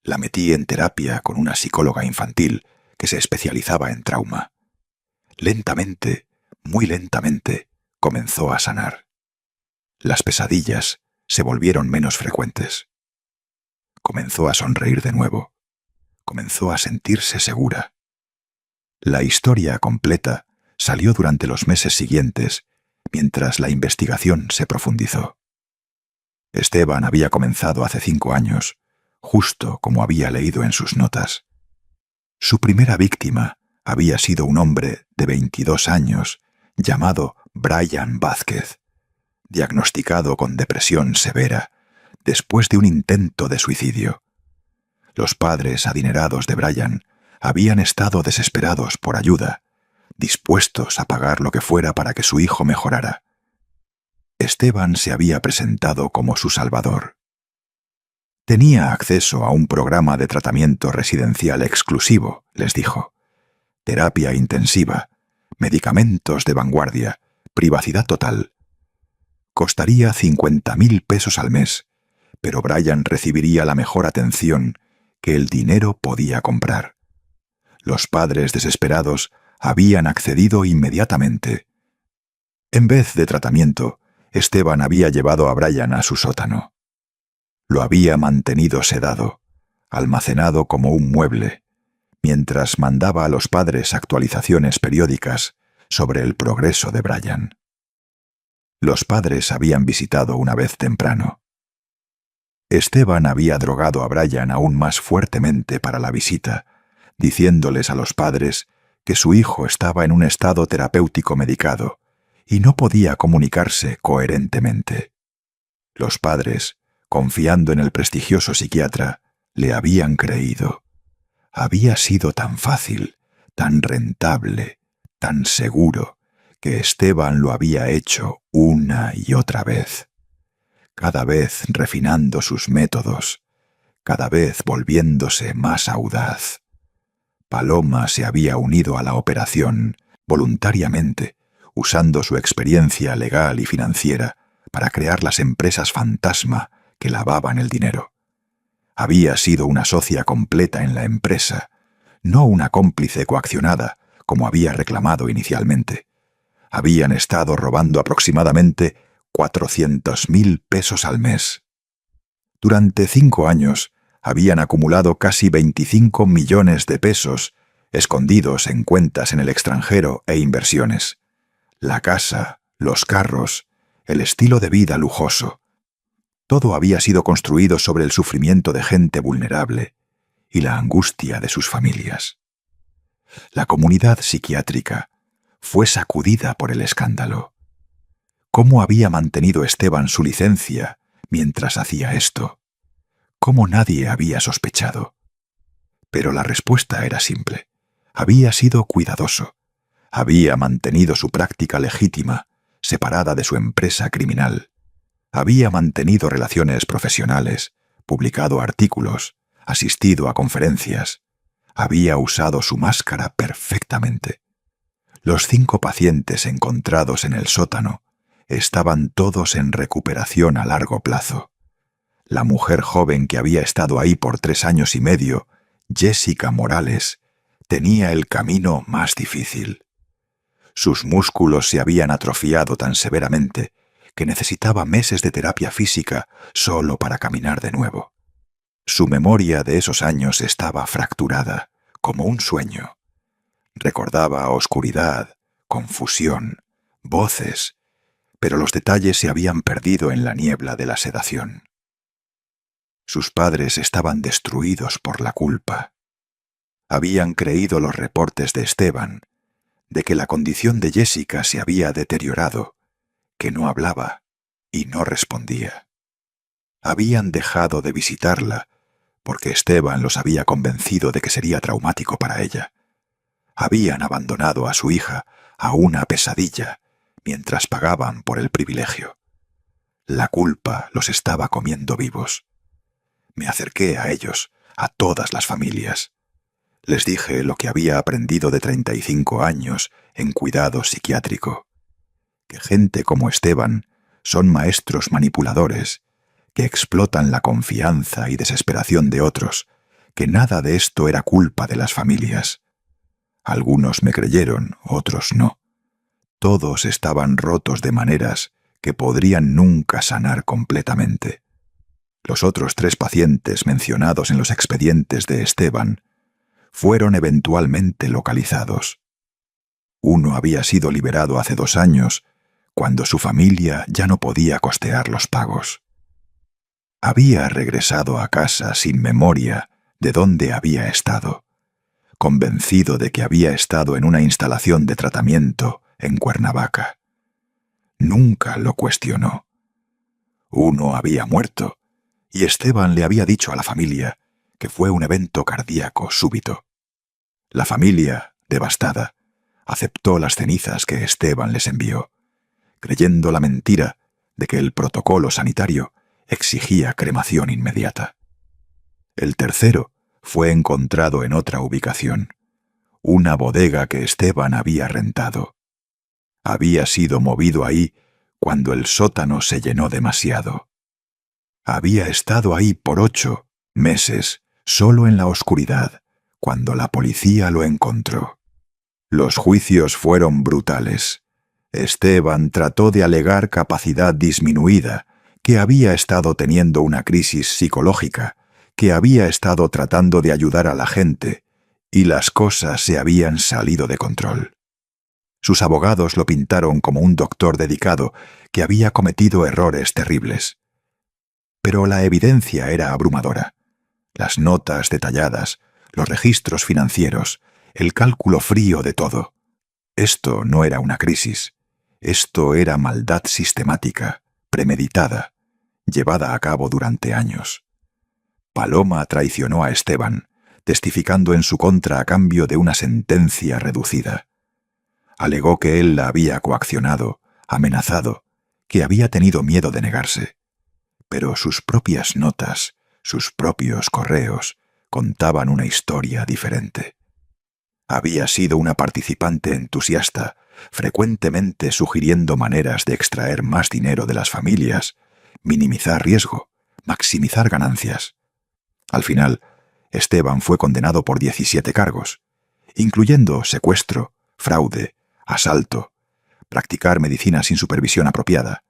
La metí en terapia con una psicóloga infantil que se especializaba en trauma. Lentamente, muy lentamente, comenzó a sanar. Las pesadillas se volvieron menos frecuentes. Comenzó a sonreír de nuevo. Comenzó a sentirse segura. La historia completa salió durante los meses siguientes, mientras la investigación se profundizó. Esteban había comenzado hace 5 años, justo como había leído en sus notas. Su primera víctima había sido un hombre de 22 años llamado Brian Vázquez, diagnosticado con depresión severa después de un intento de suicidio. Los padres adinerados de Brian habían estado desesperados por ayuda, dispuestos a pagar lo que fuera para que su hijo mejorara. Esteban se había presentado como su salvador. Tenía acceso a un programa de tratamiento residencial exclusivo, les dijo. Terapia intensiva, medicamentos de vanguardia, privacidad total. Costaría 50.000 pesos al mes, pero Brian recibiría la mejor atención que el dinero podía comprar. Los padres desesperados habían accedido inmediatamente. En vez de tratamiento, Esteban había llevado a Brian a su sótano. Lo había mantenido sedado, almacenado como un mueble, mientras mandaba a los padres actualizaciones periódicas sobre el progreso de Brian. Los padres habían visitado una vez temprano. Esteban había drogado a Brian aún más fuertemente para la visita, diciéndoles a los padres que su hijo estaba en un estado terapéutico medicado y no podía comunicarse coherentemente. Los padres, confiando en el prestigioso psiquiatra, le habían creído. Había sido tan fácil, tan rentable, tan seguro, que Esteban lo había hecho una y otra vez. Cada vez refinando sus métodos, cada vez volviéndose más audaz. Paloma se había unido a la operación voluntariamente, usando su experiencia legal y financiera para crear las empresas fantasma que lavaban el dinero. Había sido una socia completa en la empresa, no una cómplice coaccionada, como había reclamado inicialmente. Habían estado robando aproximadamente 400.000 pesos al mes. Durante 5 años habían acumulado casi 25 millones de pesos escondidos en cuentas en el extranjero e inversiones. La casa, los carros, el estilo de vida lujoso. Todo había sido construido sobre el sufrimiento de gente vulnerable y la angustia de sus familias. La comunidad psiquiátrica fue sacudida por el escándalo. ¿Cómo había mantenido Esteban su licencia mientras hacía esto? ¿Cómo nadie había sospechado? Pero la respuesta era simple. Había sido cuidadoso. Había mantenido su práctica legítima, separada de su empresa criminal. Había mantenido relaciones profesionales, publicado artículos, asistido a conferencias. Había usado su máscara perfectamente. Los 5 pacientes encontrados en el sótano estaban todos en recuperación a largo plazo. La mujer joven que había estado ahí por 3 años y medio, Jessica Morales, tenía el camino más difícil. Sus músculos se habían atrofiado tan severamente que necesitaba meses de terapia física solo para caminar de nuevo. Su memoria de esos años estaba fracturada, como un sueño. Recordaba oscuridad, confusión, voces, pero los detalles se habían perdido en la niebla de la sedación. Sus padres estaban destruidos por la culpa. Habían creído los reportes de Esteban, de que la condición de Jessica se había deteriorado, que no hablaba y no respondía. Habían dejado de visitarla porque Esteban los había convencido de que sería traumático para ella. Habían abandonado a su hija a una pesadilla mientras pagaban por el privilegio. La culpa los estaba comiendo vivos. Me acerqué a ellos, a todas las familias. Les dije lo que había aprendido de 35 años en cuidado psiquiátrico. Que gente como Esteban son maestros manipuladores, que explotan la confianza y desesperación de otros, que nada de esto era culpa de las familias. Algunos me creyeron, otros no. Todos estaban rotos de maneras que podrían nunca sanar completamente. Los otros 3 pacientes mencionados en los expedientes de Esteban fueron eventualmente localizados. Uno había sido liberado hace 2 años, cuando su familia ya no podía costear los pagos. Había regresado a casa sin memoria de dónde había estado, convencido de que había estado en una instalación de tratamiento en Cuernavaca. Nunca lo cuestionó. Uno había muerto, y Esteban le había dicho a la familia que fue un evento cardíaco súbito. La familia, devastada, aceptó las cenizas que Esteban les envió, creyendo la mentira de que el protocolo sanitario exigía cremación inmediata. El tercero fue encontrado en otra ubicación, una bodega que Esteban había rentado. Había sido movido ahí cuando el sótano se llenó demasiado. Había estado ahí por 8 meses, solo en la oscuridad, cuando la policía lo encontró. Los juicios fueron brutales. Esteban trató de alegar capacidad disminuida, que había estado teniendo una crisis psicológica, que había estado tratando de ayudar a la gente, y las cosas se habían salido de control. Sus abogados lo pintaron como un doctor dedicado que había cometido errores terribles. Pero la evidencia era abrumadora. Las notas detalladas, los registros financieros, el cálculo frío de todo. Esto no era una crisis. Esto era maldad sistemática, premeditada, llevada a cabo durante años. Paloma traicionó a Esteban, testificando en su contra a cambio de una sentencia reducida. Alegó que él la había coaccionado, amenazado, que había tenido miedo de negarse. Pero sus propias notas, sus propios correos, contaban una historia diferente. Había sido una participante entusiasta, frecuentemente sugiriendo maneras de extraer más dinero de las familias, minimizar riesgo, maximizar ganancias. Al final, Esteban fue condenado por 17 cargos, incluyendo secuestro, fraude, asalto, practicar medicina sin supervisión apropiada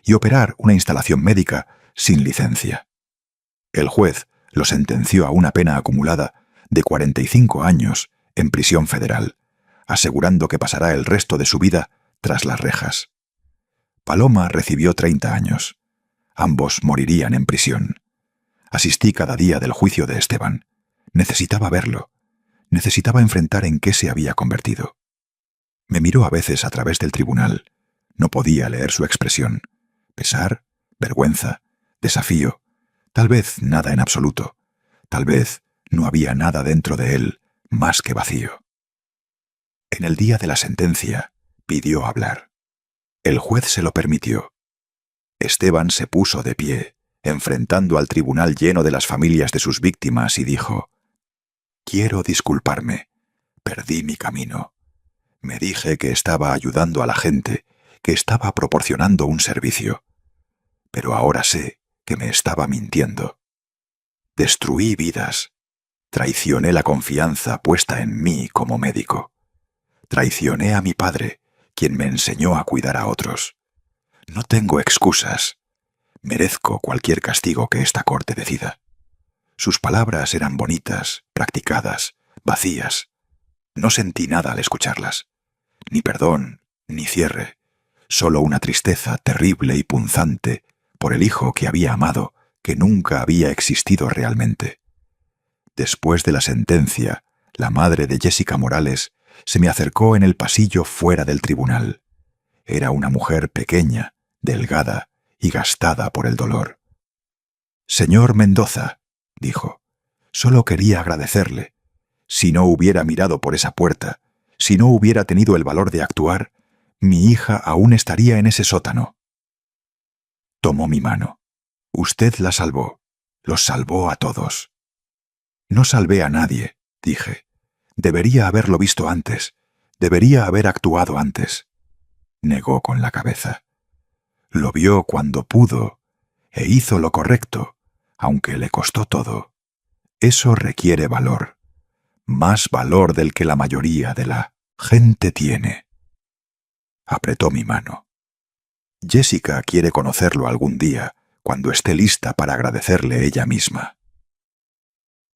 y operar una instalación médica sin licencia. El juez lo sentenció a una pena acumulada de 45 años en prisión federal, asegurando que pasará el resto de su vida tras las rejas. Paloma recibió 30 años. Ambos morirían en prisión. Asistí cada día del juicio de Esteban. Necesitaba verlo. Necesitaba enfrentar en qué se había convertido. Me miró a veces a través del tribunal. No podía leer su expresión. Pesar, vergüenza, desafío. Tal vez nada en absoluto. Tal vez no había nada dentro de él más que vacío. En el día de la sentencia, pidió hablar. El juez se lo permitió. Esteban se puso de pie, enfrentando al tribunal lleno de las familias de sus víctimas, y dijo: «Quiero disculparme. Perdí mi camino. Me dije que estaba ayudando a la gente, que estaba proporcionando un servicio. Pero ahora sé que me estaba mintiendo. Destruí vidas. Traicioné la confianza puesta en mí como médico. Traicioné a mi padre, quien me enseñó a cuidar a otros. No tengo excusas. Merezco cualquier castigo que esta corte decida». Sus palabras eran bonitas, practicadas, vacías. No sentí nada al escucharlas. Ni perdón, ni cierre. Solo una tristeza terrible y punzante por el hijo que había amado, que nunca había existido realmente. Después de la sentencia, la madre de Jessica Morales se me acercó en el pasillo fuera del tribunal. Era una mujer pequeña, delgada y gastada por el dolor. «Señor Mendoza», dijo, «solo quería agradecerle. Si no hubiera mirado por esa puerta, si no hubiera tenido el valor de actuar, mi hija aún estaría en ese sótano». Tomó mi mano. «Usted la salvó. Los salvó a todos». «No salvé a nadie», dije. «Debería haberlo visto antes. Debería haber actuado antes». Negó con la cabeza. «Lo vio cuando pudo e hizo lo correcto, aunque le costó todo. Eso requiere valor. Más valor del que la mayoría de la gente tiene». Apretó mi mano. «Jessica quiere conocerlo algún día, cuando esté lista para agradecerle ella misma».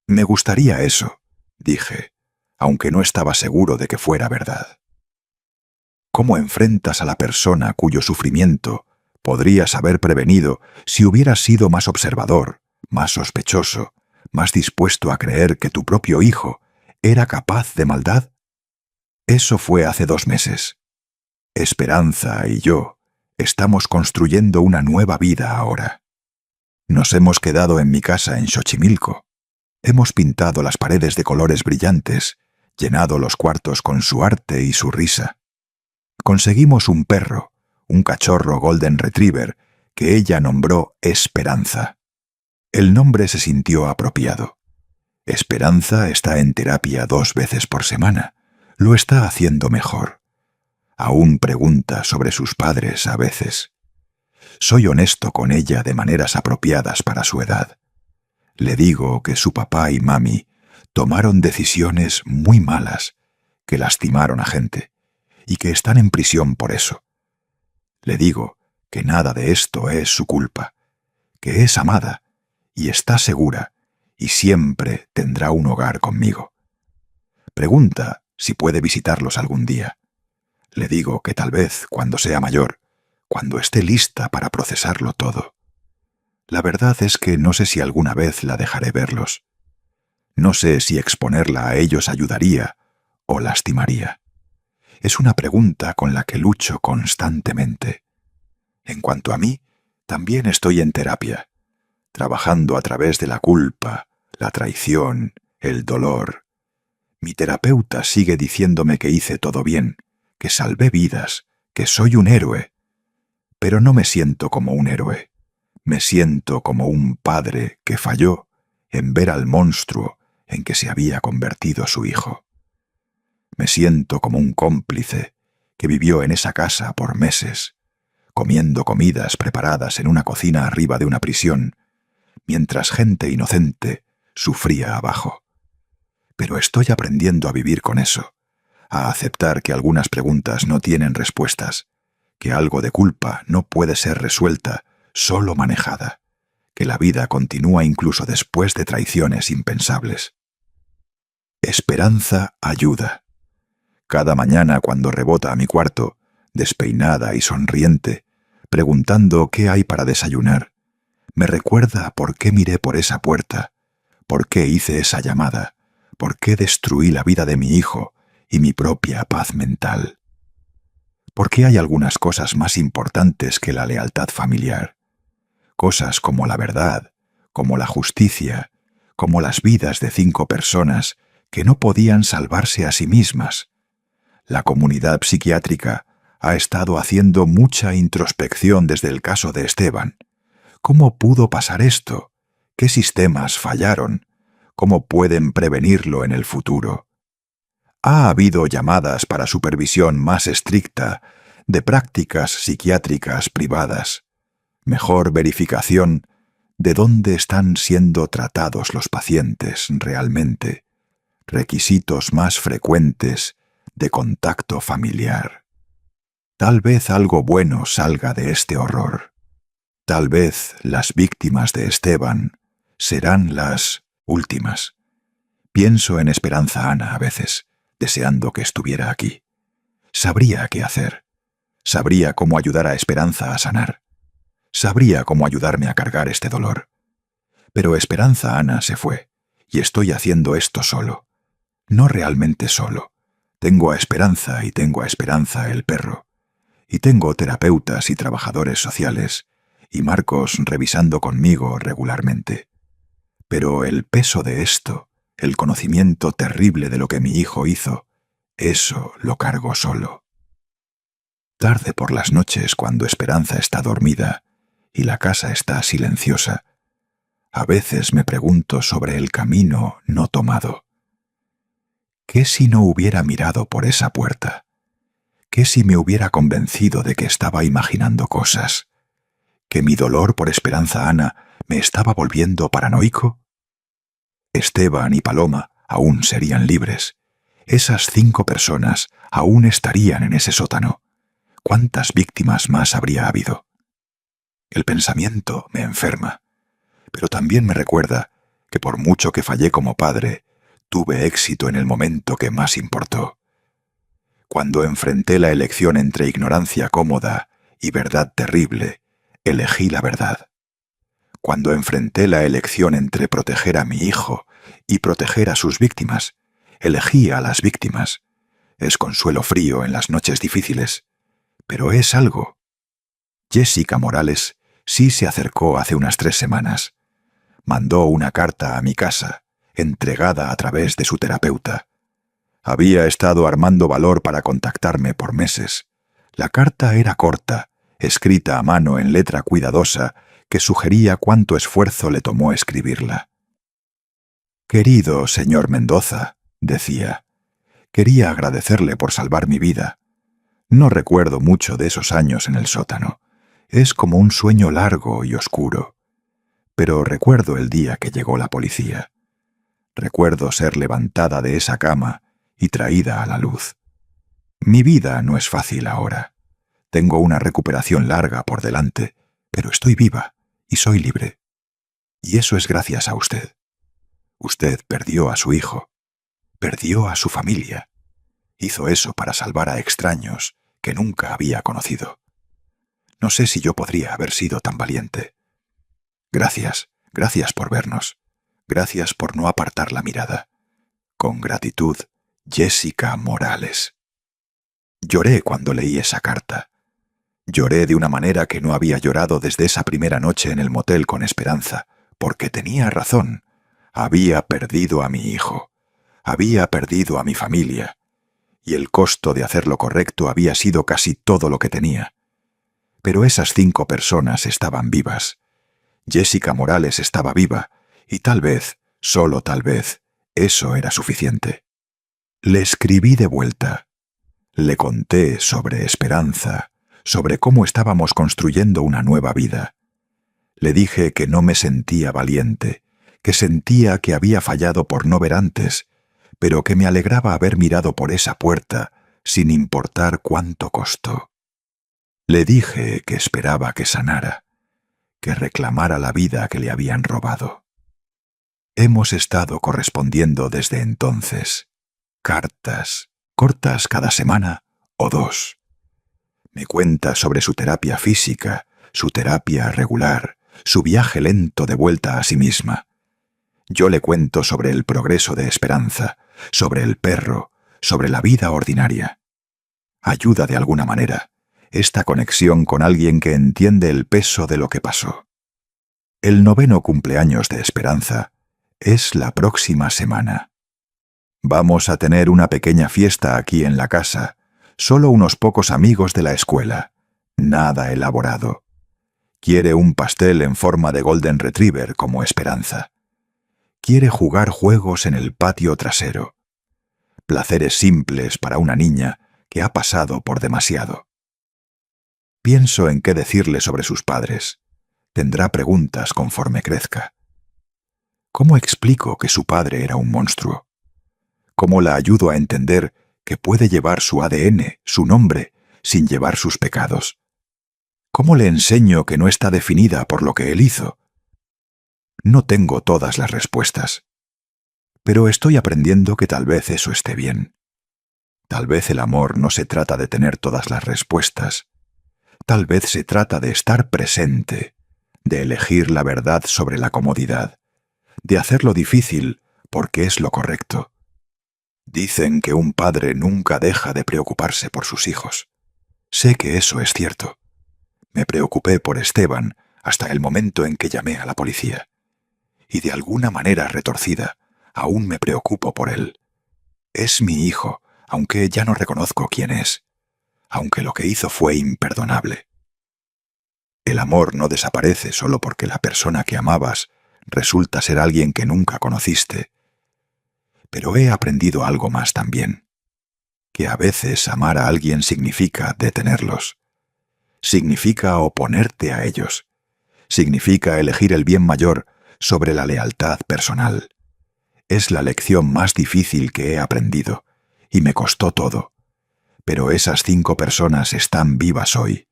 «Me gustaría eso», dije, aunque no estaba seguro de que fuera verdad. ¿Cómo enfrentas a la persona cuyo sufrimiento podrías haber prevenido si hubieras sido más observador, más sospechoso, más dispuesto a creer que tu propio hijo era capaz de maldad? Eso fue hace 2 meses. Esperanza y yo estamos construyendo una nueva vida ahora. Nos hemos quedado en mi casa en Xochimilco. Hemos pintado las paredes de colores brillantes, llenado los cuartos con su arte y su risa. Conseguimos un perro, un cachorro Golden Retriever, que ella nombró Esperanza. El nombre se sintió apropiado. Esperanza está en terapia 2 veces por semana. Lo está haciendo mejor. Aún pregunta sobre sus padres a veces. Soy honesto con ella de maneras apropiadas para su edad. Le digo que su papá y mami tomaron decisiones muy malas, que lastimaron a gente, y que están en prisión por eso. Le digo que nada de esto es su culpa, que es amada, y está segura, y siempre tendrá un hogar conmigo. Pregunta si puede visitarlos algún día. Le digo que tal vez cuando sea mayor, cuando esté lista para procesarlo todo. La verdad es que no sé si alguna vez la dejaré verlos. No sé si exponerla a ellos ayudaría o lastimaría. Es una pregunta con la que lucho constantemente. En cuanto a mí, también estoy en terapia, trabajando a través de la culpa, la traición, el dolor. Mi terapeuta sigue diciéndome que hice todo bien, que salvé vidas, que soy un héroe. Pero no me siento como un héroe. Me siento como un padre que falló en ver al monstruo en que se había convertido su hijo. Me siento como un cómplice que vivió en esa casa por meses, comiendo comidas preparadas en una cocina arriba de una prisión, mientras gente inocente sufría abajo. Pero estoy aprendiendo a vivir con eso, a aceptar que algunas preguntas no tienen respuestas, que algo de culpa no puede ser resuelta, solo manejada, que la vida continúa incluso después de traiciones impensables. Esperanza ayuda. Cada mañana cuando rebota a mi cuarto, despeinada y sonriente, preguntando qué hay para desayunar, me recuerda por qué miré por esa puerta, por qué hice esa llamada, por qué destruí la vida de mi hijo y mi propia paz mental. Porque hay algunas cosas más importantes que la lealtad familiar. Cosas como la verdad, como la justicia, como las vidas de 5 personas que no podían salvarse a sí mismas. La comunidad psiquiátrica Ha estado haciendo mucha introspección desde el caso de Esteban. ¿Cómo pudo pasar esto? ¿Qué sistemas fallaron? ¿Cómo pueden prevenirlo en el futuro? Ha habido llamadas para supervisión más estricta de prácticas psiquiátricas privadas, mejor verificación de dónde están siendo tratados los pacientes realmente, requisitos más frecuentes de contacto familiar. Tal vez algo bueno salga de este horror. Tal vez las víctimas de Esteban serán las últimas. Pienso en Esperanza Ana a veces, deseando que estuviera aquí. Sabría qué hacer. Sabría cómo ayudar a Esperanza a sanar. Sabría cómo ayudarme a cargar este dolor. Pero Esperanza Ana se fue, y estoy haciendo esto solo. No realmente solo. Tengo a Esperanza y tengo a Esperanza el perro. Y tengo terapeutas y trabajadores sociales, y Marcos revisando conmigo regularmente. Pero el peso de esto, el conocimiento terrible de lo que mi hijo hizo, eso lo cargo solo. Tarde por las noches, cuando Esperanza está dormida y la casa está silenciosa, a veces me pregunto sobre el camino no tomado. ¿Qué si no hubiera mirado por esa puerta? ¿Qué si me hubiera convencido de que estaba imaginando cosas? ¿Que mi dolor por Esperanza Ana me estaba volviendo paranoico? Esteban y Paloma aún serían libres. Esas 5 personas aún estarían en ese sótano. ¿Cuántas víctimas más habría habido? El pensamiento me enferma, pero también me recuerda que por mucho que fallé como padre, tuve éxito en el momento que más importó. Cuando enfrenté la elección entre ignorancia cómoda y verdad terrible, elegí la verdad. Cuando enfrenté la elección entre proteger a mi hijo y proteger a sus víctimas, elegí a las víctimas. Es consuelo frío en las noches difíciles, pero es algo. Jessica Morales sí se acercó hace unas 3 semanas. Mandó una carta a mi casa, entregada a través de su terapeuta. Había estado armando valor para contactarme por meses. La carta era corta, escrita a mano en letra cuidadosa, que sugería cuánto esfuerzo le tomó escribirla. «Querido señor Mendoza», decía, «quería agradecerle por salvar mi vida. No recuerdo mucho de esos años en el sótano. Es como un sueño largo y oscuro. Pero recuerdo el día que llegó la policía. Recuerdo ser levantada de esa cama y traída a la luz. Mi vida no es fácil ahora. Tengo una recuperación larga por delante, pero estoy viva y soy libre. Y eso es gracias a usted. Usted perdió a su hijo, perdió a su familia. Hizo eso para salvar a extraños que nunca había conocido. No sé si yo podría haber sido tan valiente. Gracias, gracias por vernos. Gracias por no apartar la mirada. Con gratitud, Jessica Morales. Lloré cuando leí esa carta. Lloré de una manera que no había llorado desde esa primera noche en el motel con Esperanza, porque tenía razón. Había perdido a mi hijo. Había perdido a mi familia. Y el costo de hacer lo correcto había sido casi todo lo que tenía. Pero esas 5 personas estaban vivas. Jessica Morales estaba viva, y tal vez, solo tal vez, eso era suficiente. Le escribí de vuelta. Le conté sobre Esperanza, sobre cómo estábamos construyendo una nueva vida. Le dije que no me sentía valiente, que sentía que había fallado por no ver antes, pero que me alegraba haber mirado por esa puerta sin importar cuánto costó. Le dije que esperaba que sanara, que reclamara la vida que le habían robado. Hemos estado correspondiendo desde entonces. Cartas, cortas cada semana o 2. Me cuenta sobre su terapia física, su terapia regular, su viaje lento de vuelta a sí misma. Yo le cuento sobre el progreso de Esperanza, sobre el perro, sobre la vida ordinaria. Ayuda de alguna manera esta conexión con alguien que entiende el peso de lo que pasó. El 9º cumpleaños de Esperanza es la próxima semana. Vamos a tener una pequeña fiesta aquí en la casa, Solo unos pocos amigos de la escuela. Nada elaborado. Quiere un pastel en forma de Golden Retriever como Esperanza. Quiere jugar juegos en el patio trasero. Placeres simples para una niña que ha pasado por demasiado. Pienso en qué decirle sobre sus padres. Tendrá preguntas conforme crezca. ¿Cómo explico que su padre era un monstruo? ¿Cómo la ayudo a entender que puede llevar su ADN, su nombre, sin llevar sus pecados? ¿Cómo le enseño que no está definida por lo que él hizo? No tengo todas las respuestas, pero estoy aprendiendo que tal vez eso esté bien. Tal vez el amor no se trata de tener todas las respuestas. Tal vez se trata de estar presente, de elegir la verdad sobre la comodidad, de hacerlo difícil porque es lo correcto. Dicen que un padre nunca deja de preocuparse por sus hijos. Sé que eso es cierto. Me preocupé por Esteban hasta el momento en que llamé a la policía. Y de alguna manera retorcida, aún me preocupo por él. Es mi hijo, aunque ya no reconozco quién es, aunque lo que hizo fue imperdonable. El amor no desaparece solo porque la persona que amabas resulta ser alguien que nunca conociste. Pero he aprendido algo más también, que a veces amar a alguien significa detenerlos. Significa oponerte a ellos. Significa elegir el bien mayor sobre la lealtad personal. Es la lección más difícil que he aprendido, y me costó todo. Pero esas 5 personas están vivas hoy.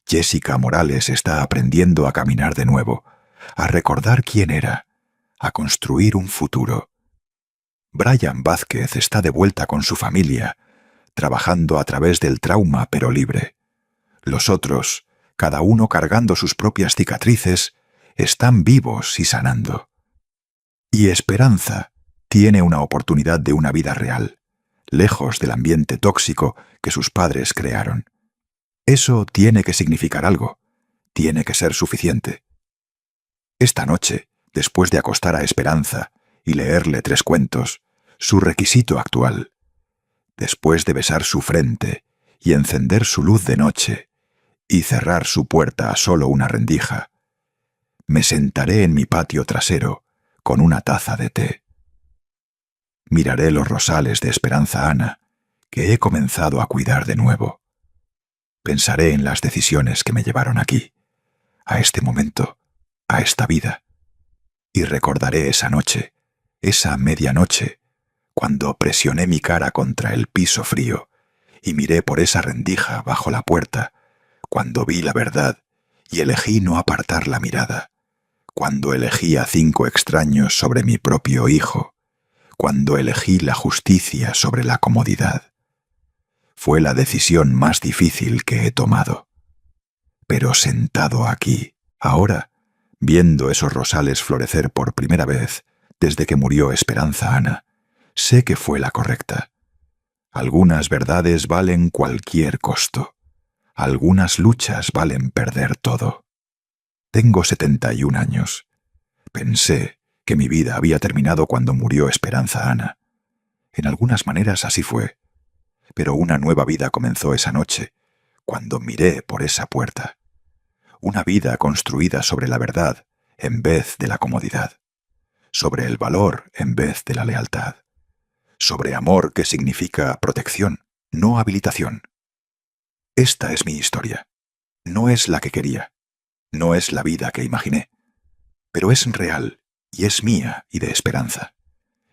Jessica Morales está aprendiendo a caminar de nuevo, a recordar quién era, a construir un futuro. Brian Vázquez está de vuelta con su familia, trabajando a través del trauma pero libre. Los otros, cada uno cargando sus propias cicatrices, están vivos y sanando. Y Esperanza tiene una oportunidad de una vida real, lejos del ambiente tóxico que sus padres crearon. Eso tiene que significar algo, tiene que ser suficiente. Esta noche, después de acostar a Esperanza y leerle 3 cuentos, su requisito actual, después de besar su frente y encender su luz de noche y cerrar su puerta a solo una rendija, me sentaré en mi patio trasero con una taza de té. Miraré los rosales de Esperanza Ana, que he comenzado a cuidar de nuevo. Pensaré en las decisiones que me llevaron aquí, a este momento, a esta vida, y recordaré esa noche, esa medianoche, cuando presioné mi cara contra el piso frío y miré por esa rendija bajo la puerta, cuando vi la verdad y elegí no apartar la mirada, cuando elegí a 5 extraños sobre mi propio hijo, cuando elegí la justicia sobre la comodidad. Fue la decisión más difícil que he tomado. Pero sentado aquí, ahora, viendo esos rosales florecer por primera vez desde que murió Esperanza Ana, sé que fue la correcta. Algunas verdades valen cualquier costo. Algunas luchas valen perder todo. Tengo 71 años. Pensé que mi vida había terminado cuando murió Esperanza Ana. En algunas maneras así fue. Pero una nueva vida comenzó esa noche, cuando miré por esa puerta. Una vida construida sobre la verdad en vez de la comodidad. Sobre el valor en vez de la lealtad. Sobre amor que significa protección, no habilitación. Esta es mi historia. No es la que quería. No es la vida que imaginé. Pero es real y es mía y de Esperanza.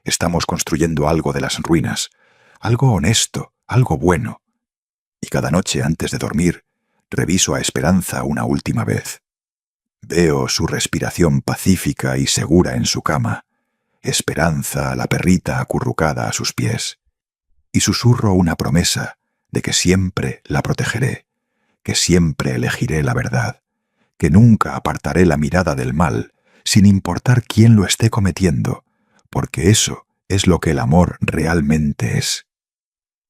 Estamos construyendo algo de las ruinas, algo honesto, algo bueno. Y cada noche antes de dormir, reviso a Esperanza una última vez. Veo su respiración pacífica y segura en su cama, Esperanza, la perrita acurrucada a sus pies, y susurro una promesa de que siempre la protegeré, que siempre elegiré la verdad, que nunca apartaré la mirada del mal, sin importar quién lo esté cometiendo, porque eso es lo que el amor realmente es.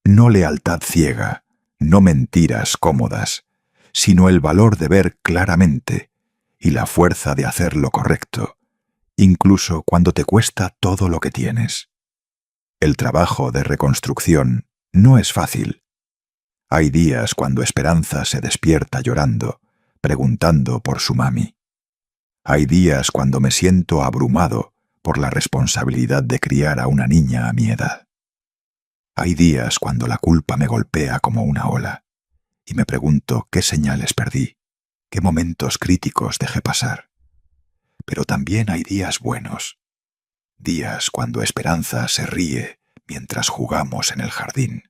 No lealtad ciega, no mentiras cómodas, sino el valor de ver claramente y la fuerza de hacer lo correcto, incluso cuando te cuesta todo lo que tienes. El trabajo de reconstrucción no es fácil. Hay días cuando Esperanza se despierta llorando, preguntando por su mami. Hay días cuando me siento abrumado por la responsabilidad de criar a una niña a mi edad. Hay días cuando la culpa me golpea como una ola y me pregunto qué señales perdí, qué momentos críticos dejé pasar. Pero también hay días buenos, días cuando Esperanza se ríe mientras jugamos en el jardín,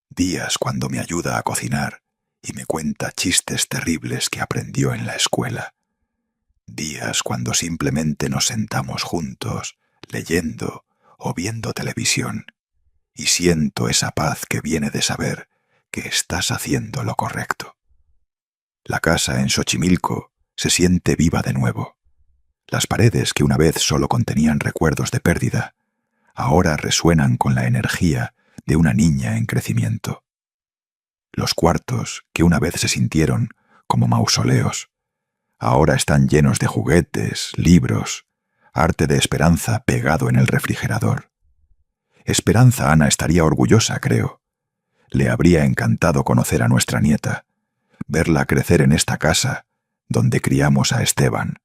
días cuando me ayuda a cocinar y me cuenta chistes terribles que aprendió en la escuela, días cuando simplemente nos sentamos juntos, leyendo o viendo televisión, y siento esa paz que viene de saber que estás haciendo lo correcto. La casa en Xochimilco se siente viva de nuevo. Las paredes que una vez solo contenían recuerdos de pérdida, ahora resuenan con la energía de una niña en crecimiento. Los cuartos que una vez se sintieron como mausoleos, ahora están llenos de juguetes, libros, arte de Esperanza pegado en el refrigerador. Esperanza Ana estaría orgullosa, creo. Le habría encantado conocer a nuestra nieta, verla crecer en esta casa donde criamos a Esteban.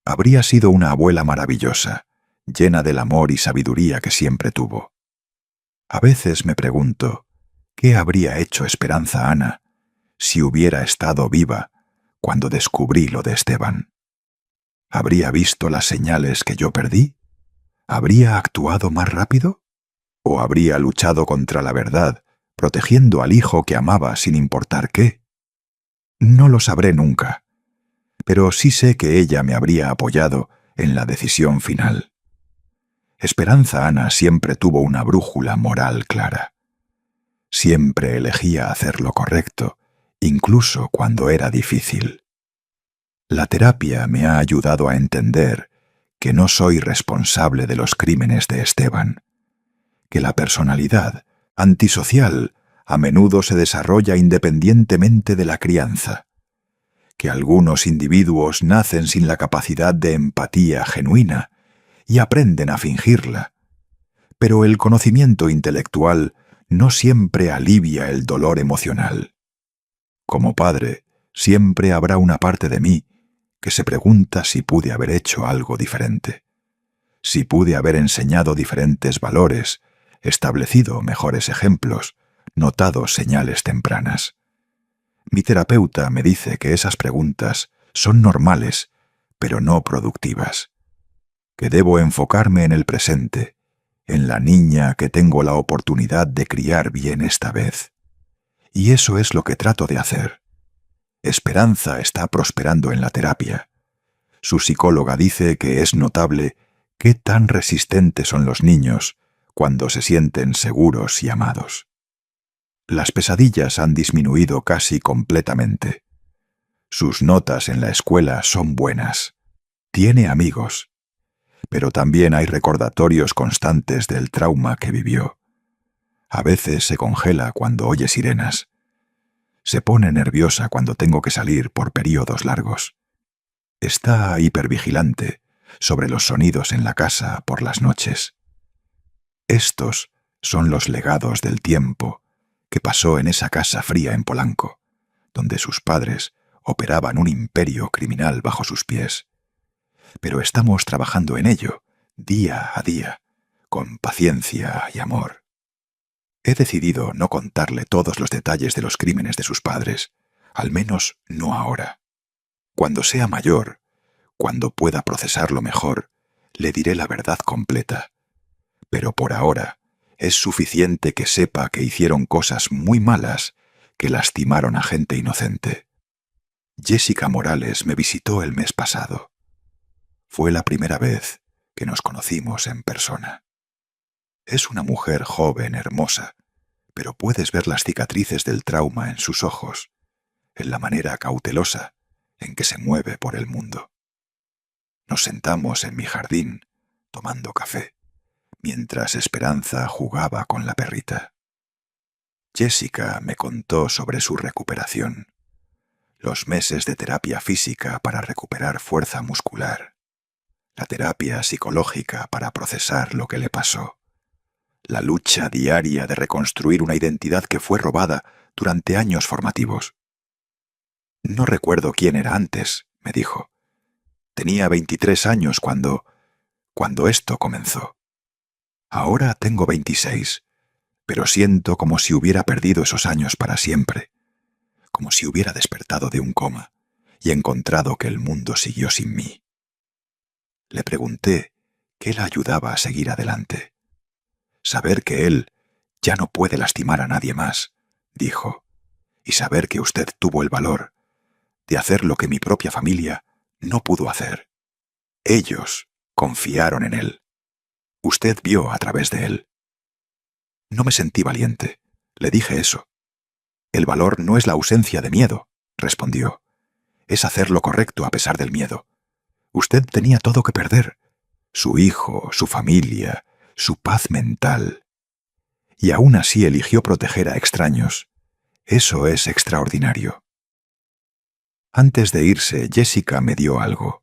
Habría sido una abuela maravillosa, llena del amor y sabiduría que siempre tuvo. A veces me pregunto, ¿qué habría hecho Esperanza Ana si hubiera estado viva cuando descubrí lo de Esteban? ¿Habría visto las señales que yo perdí? ¿Habría actuado más rápido? ¿O habría luchado contra la verdad, protegiendo al hijo que amaba sin importar qué? No lo sabré nunca, pero sí sé que ella me habría apoyado en la decisión final. Esperanza Ana siempre tuvo una brújula moral clara. Siempre elegía hacer lo correcto, incluso cuando era difícil. La terapia me ha ayudado a entender que no soy responsable de los crímenes de Esteban, que la personalidad antisocial a menudo se desarrolla independientemente de la crianza, que algunos individuos nacen sin la capacidad de empatía genuina y aprenden a fingirla, pero el conocimiento intelectual no siempre alivia el dolor emocional. Como padre, siempre habrá una parte de mí que se pregunta si pude haber hecho algo diferente, si pude haber enseñado diferentes valores, establecido mejores ejemplos, notado señales tempranas. Mi terapeuta me dice que esas preguntas son normales, pero no productivas, que debo enfocarme en el presente, en la niña que tengo la oportunidad de criar bien esta vez. Y eso es lo que trato de hacer. Esperanza está prosperando en la terapia. Su psicóloga dice que es notable qué tan resistentes son los niños cuando se sienten seguros y amados. Las pesadillas han disminuido casi completamente. Sus notas en la escuela son buenas. Tiene amigos. Pero también hay recordatorios constantes del trauma que vivió. A veces se congela cuando oye sirenas. Se pone nerviosa cuando tengo que salir por periodos largos. Está hipervigilante sobre los sonidos en la casa por las noches. Estos son los legados del tiempo que pasó en esa casa fría en Polanco, donde sus padres operaban un imperio criminal bajo sus pies. Pero estamos trabajando en ello, día a día, con paciencia y amor. He decidido no contarle todos los detalles de los crímenes de sus padres, al menos no ahora. Cuando sea mayor, cuando pueda procesarlo mejor, le diré la verdad completa. Pero por ahora, es suficiente que sepa que hicieron cosas muy malas que lastimaron a gente inocente. Jessica Morales me visitó el mes pasado. Fue la primera vez que nos conocimos en persona. Es una mujer joven, hermosa, pero puedes ver las cicatrices del trauma en sus ojos, en la manera cautelosa en que se mueve por el mundo. Nos sentamos en mi jardín, tomando café, mientras Esperanza jugaba con la perrita. Jessica me contó sobre su recuperación, los meses de terapia física para recuperar fuerza muscular, la terapia psicológica para procesar lo que le pasó, la lucha diaria de reconstruir una identidad que fue robada durante años formativos. No recuerdo quién era antes, me dijo. Tenía 23 años cuando esto comenzó. Ahora tengo 26, pero siento como si hubiera perdido esos años para siempre, como si hubiera despertado de un coma y encontrado que el mundo siguió sin mí. Le pregunté qué la ayudaba a seguir adelante. Saber que él ya no puede lastimar a nadie más, dijo, y saber que usted tuvo el valor de hacer lo que mi propia familia no pudo hacer. Ellos confiaron en él. Usted vio a través de él. No me sentí valiente. Le dije eso. El valor no es la ausencia de miedo, respondió. Es hacer lo correcto a pesar del miedo. Usted tenía todo que perder. Su hijo, su familia, su paz mental. Y aún así eligió proteger a extraños. Eso es extraordinario. Antes de irse, Jessica me dio algo.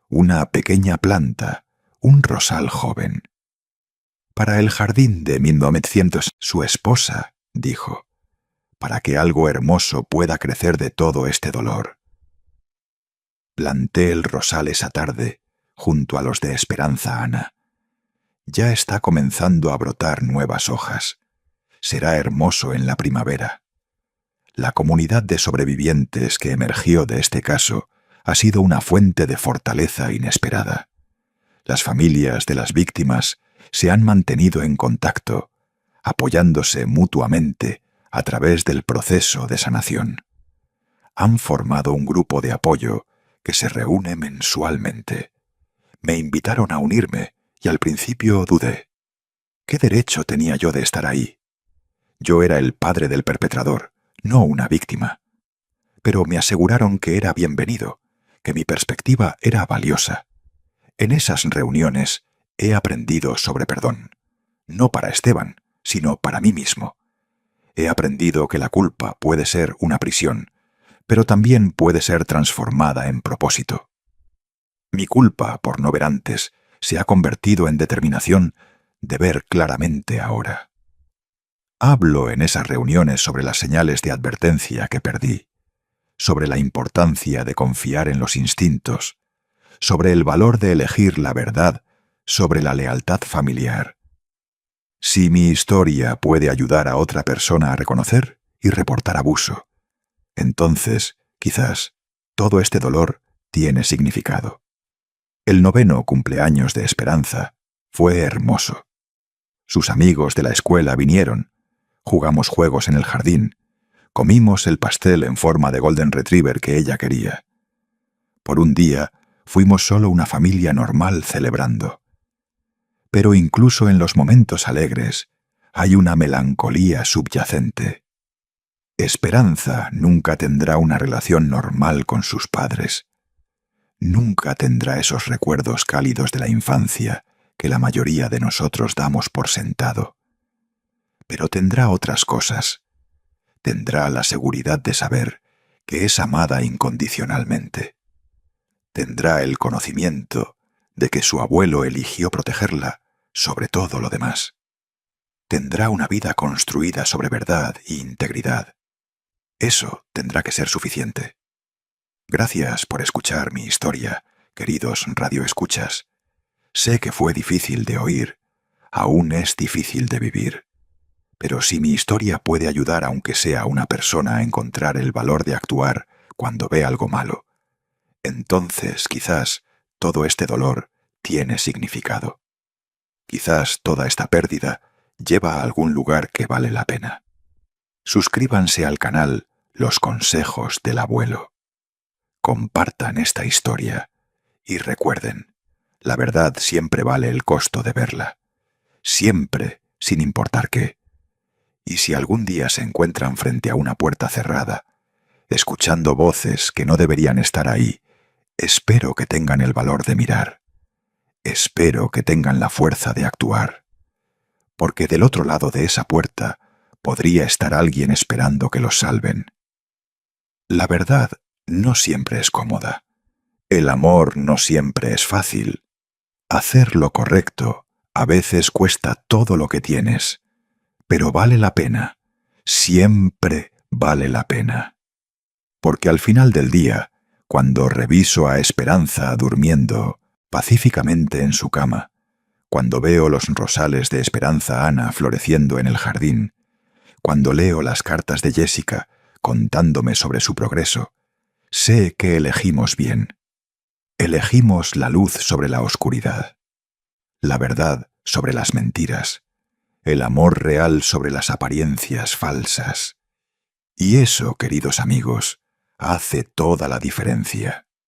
Una pequeña planta, un rosal joven. Para el jardín de 1900, su esposa, dijo, para que algo hermoso pueda crecer de todo este dolor. Planté el rosal esa tarde, junto a los de Esperanza Ana. Ya está comenzando a brotar nuevas hojas. Será hermoso en la primavera. La comunidad de sobrevivientes que emergió de este caso ha sido una fuente de fortaleza inesperada. Las familias de las víctimas se han mantenido en contacto, apoyándose mutuamente a través del proceso de sanación. Han formado un grupo de apoyo que se reúne mensualmente. Me invitaron a unirme y al principio dudé. ¿Qué derecho tenía yo de estar ahí? Yo era el padre del perpetrador, no una víctima. Pero me aseguraron que era bienvenido, que mi perspectiva era valiosa. En esas reuniones he aprendido sobre perdón, no para Esteban, sino para mí mismo. He aprendido que la culpa puede ser una prisión, pero también puede ser transformada en propósito. Mi culpa, por no ver antes, se ha convertido en determinación de ver claramente ahora. Hablo en esas reuniones sobre las señales de advertencia que perdí, sobre la importancia de confiar en los instintos, sobre el valor de elegir la verdad, sobre la lealtad familiar. Si mi historia puede ayudar a otra persona a reconocer y reportar abuso, entonces, quizás, todo este dolor tiene significado. El 9º cumpleaños de Esperanza fue hermoso. Sus amigos de la escuela vinieron, jugamos juegos en el jardín, comimos el pastel en forma de Golden Retriever que ella quería. Por un día, fuimos solo una familia normal celebrando. Pero incluso en los momentos alegres hay una melancolía subyacente. Esperanza nunca tendrá una relación normal con sus padres. Nunca tendrá esos recuerdos cálidos de la infancia que la mayoría de nosotros damos por sentado. Pero tendrá otras cosas. Tendrá la seguridad de saber que es amada incondicionalmente. Tendrá el conocimiento de que su abuelo eligió protegerla sobre todo lo demás. Tendrá una vida construida sobre verdad e integridad. Eso tendrá que ser suficiente. Gracias por escuchar mi historia, queridos radioescuchas. Sé que fue difícil de oír, aún es difícil de vivir. Pero si mi historia puede ayudar aunque sea a una persona a encontrar el valor de actuar cuando ve algo malo, entonces quizás todo este dolor tiene significado. Quizás toda esta pérdida lleva a algún lugar que vale la pena. Suscríbanse al canal Los Consejos del Abuelo. Compartan esta historia y recuerden, la verdad siempre vale el costo de verla. Siempre, sin importar qué. Y si algún día se encuentran frente a una puerta cerrada, escuchando voces que no deberían estar ahí, espero que tengan el valor de mirar. Espero que tengan la fuerza de actuar. Porque del otro lado de esa puerta podría estar alguien esperando que los salven. La verdad no siempre es cómoda. El amor no siempre es fácil. Hacer lo correcto a veces cuesta todo lo que tienes, pero vale la pena. Siempre vale la pena. Porque al final del día, cuando reviso a Esperanza durmiendo pacíficamente en su cama, cuando veo los rosales de Esperanza Ana floreciendo en el jardín, cuando leo las cartas de Jessica contándome sobre su progreso, sé que elegimos bien. Elegimos la luz sobre la oscuridad, la verdad sobre las mentiras, el amor real sobre las apariencias falsas. Y eso, queridos amigos, hace toda la diferencia.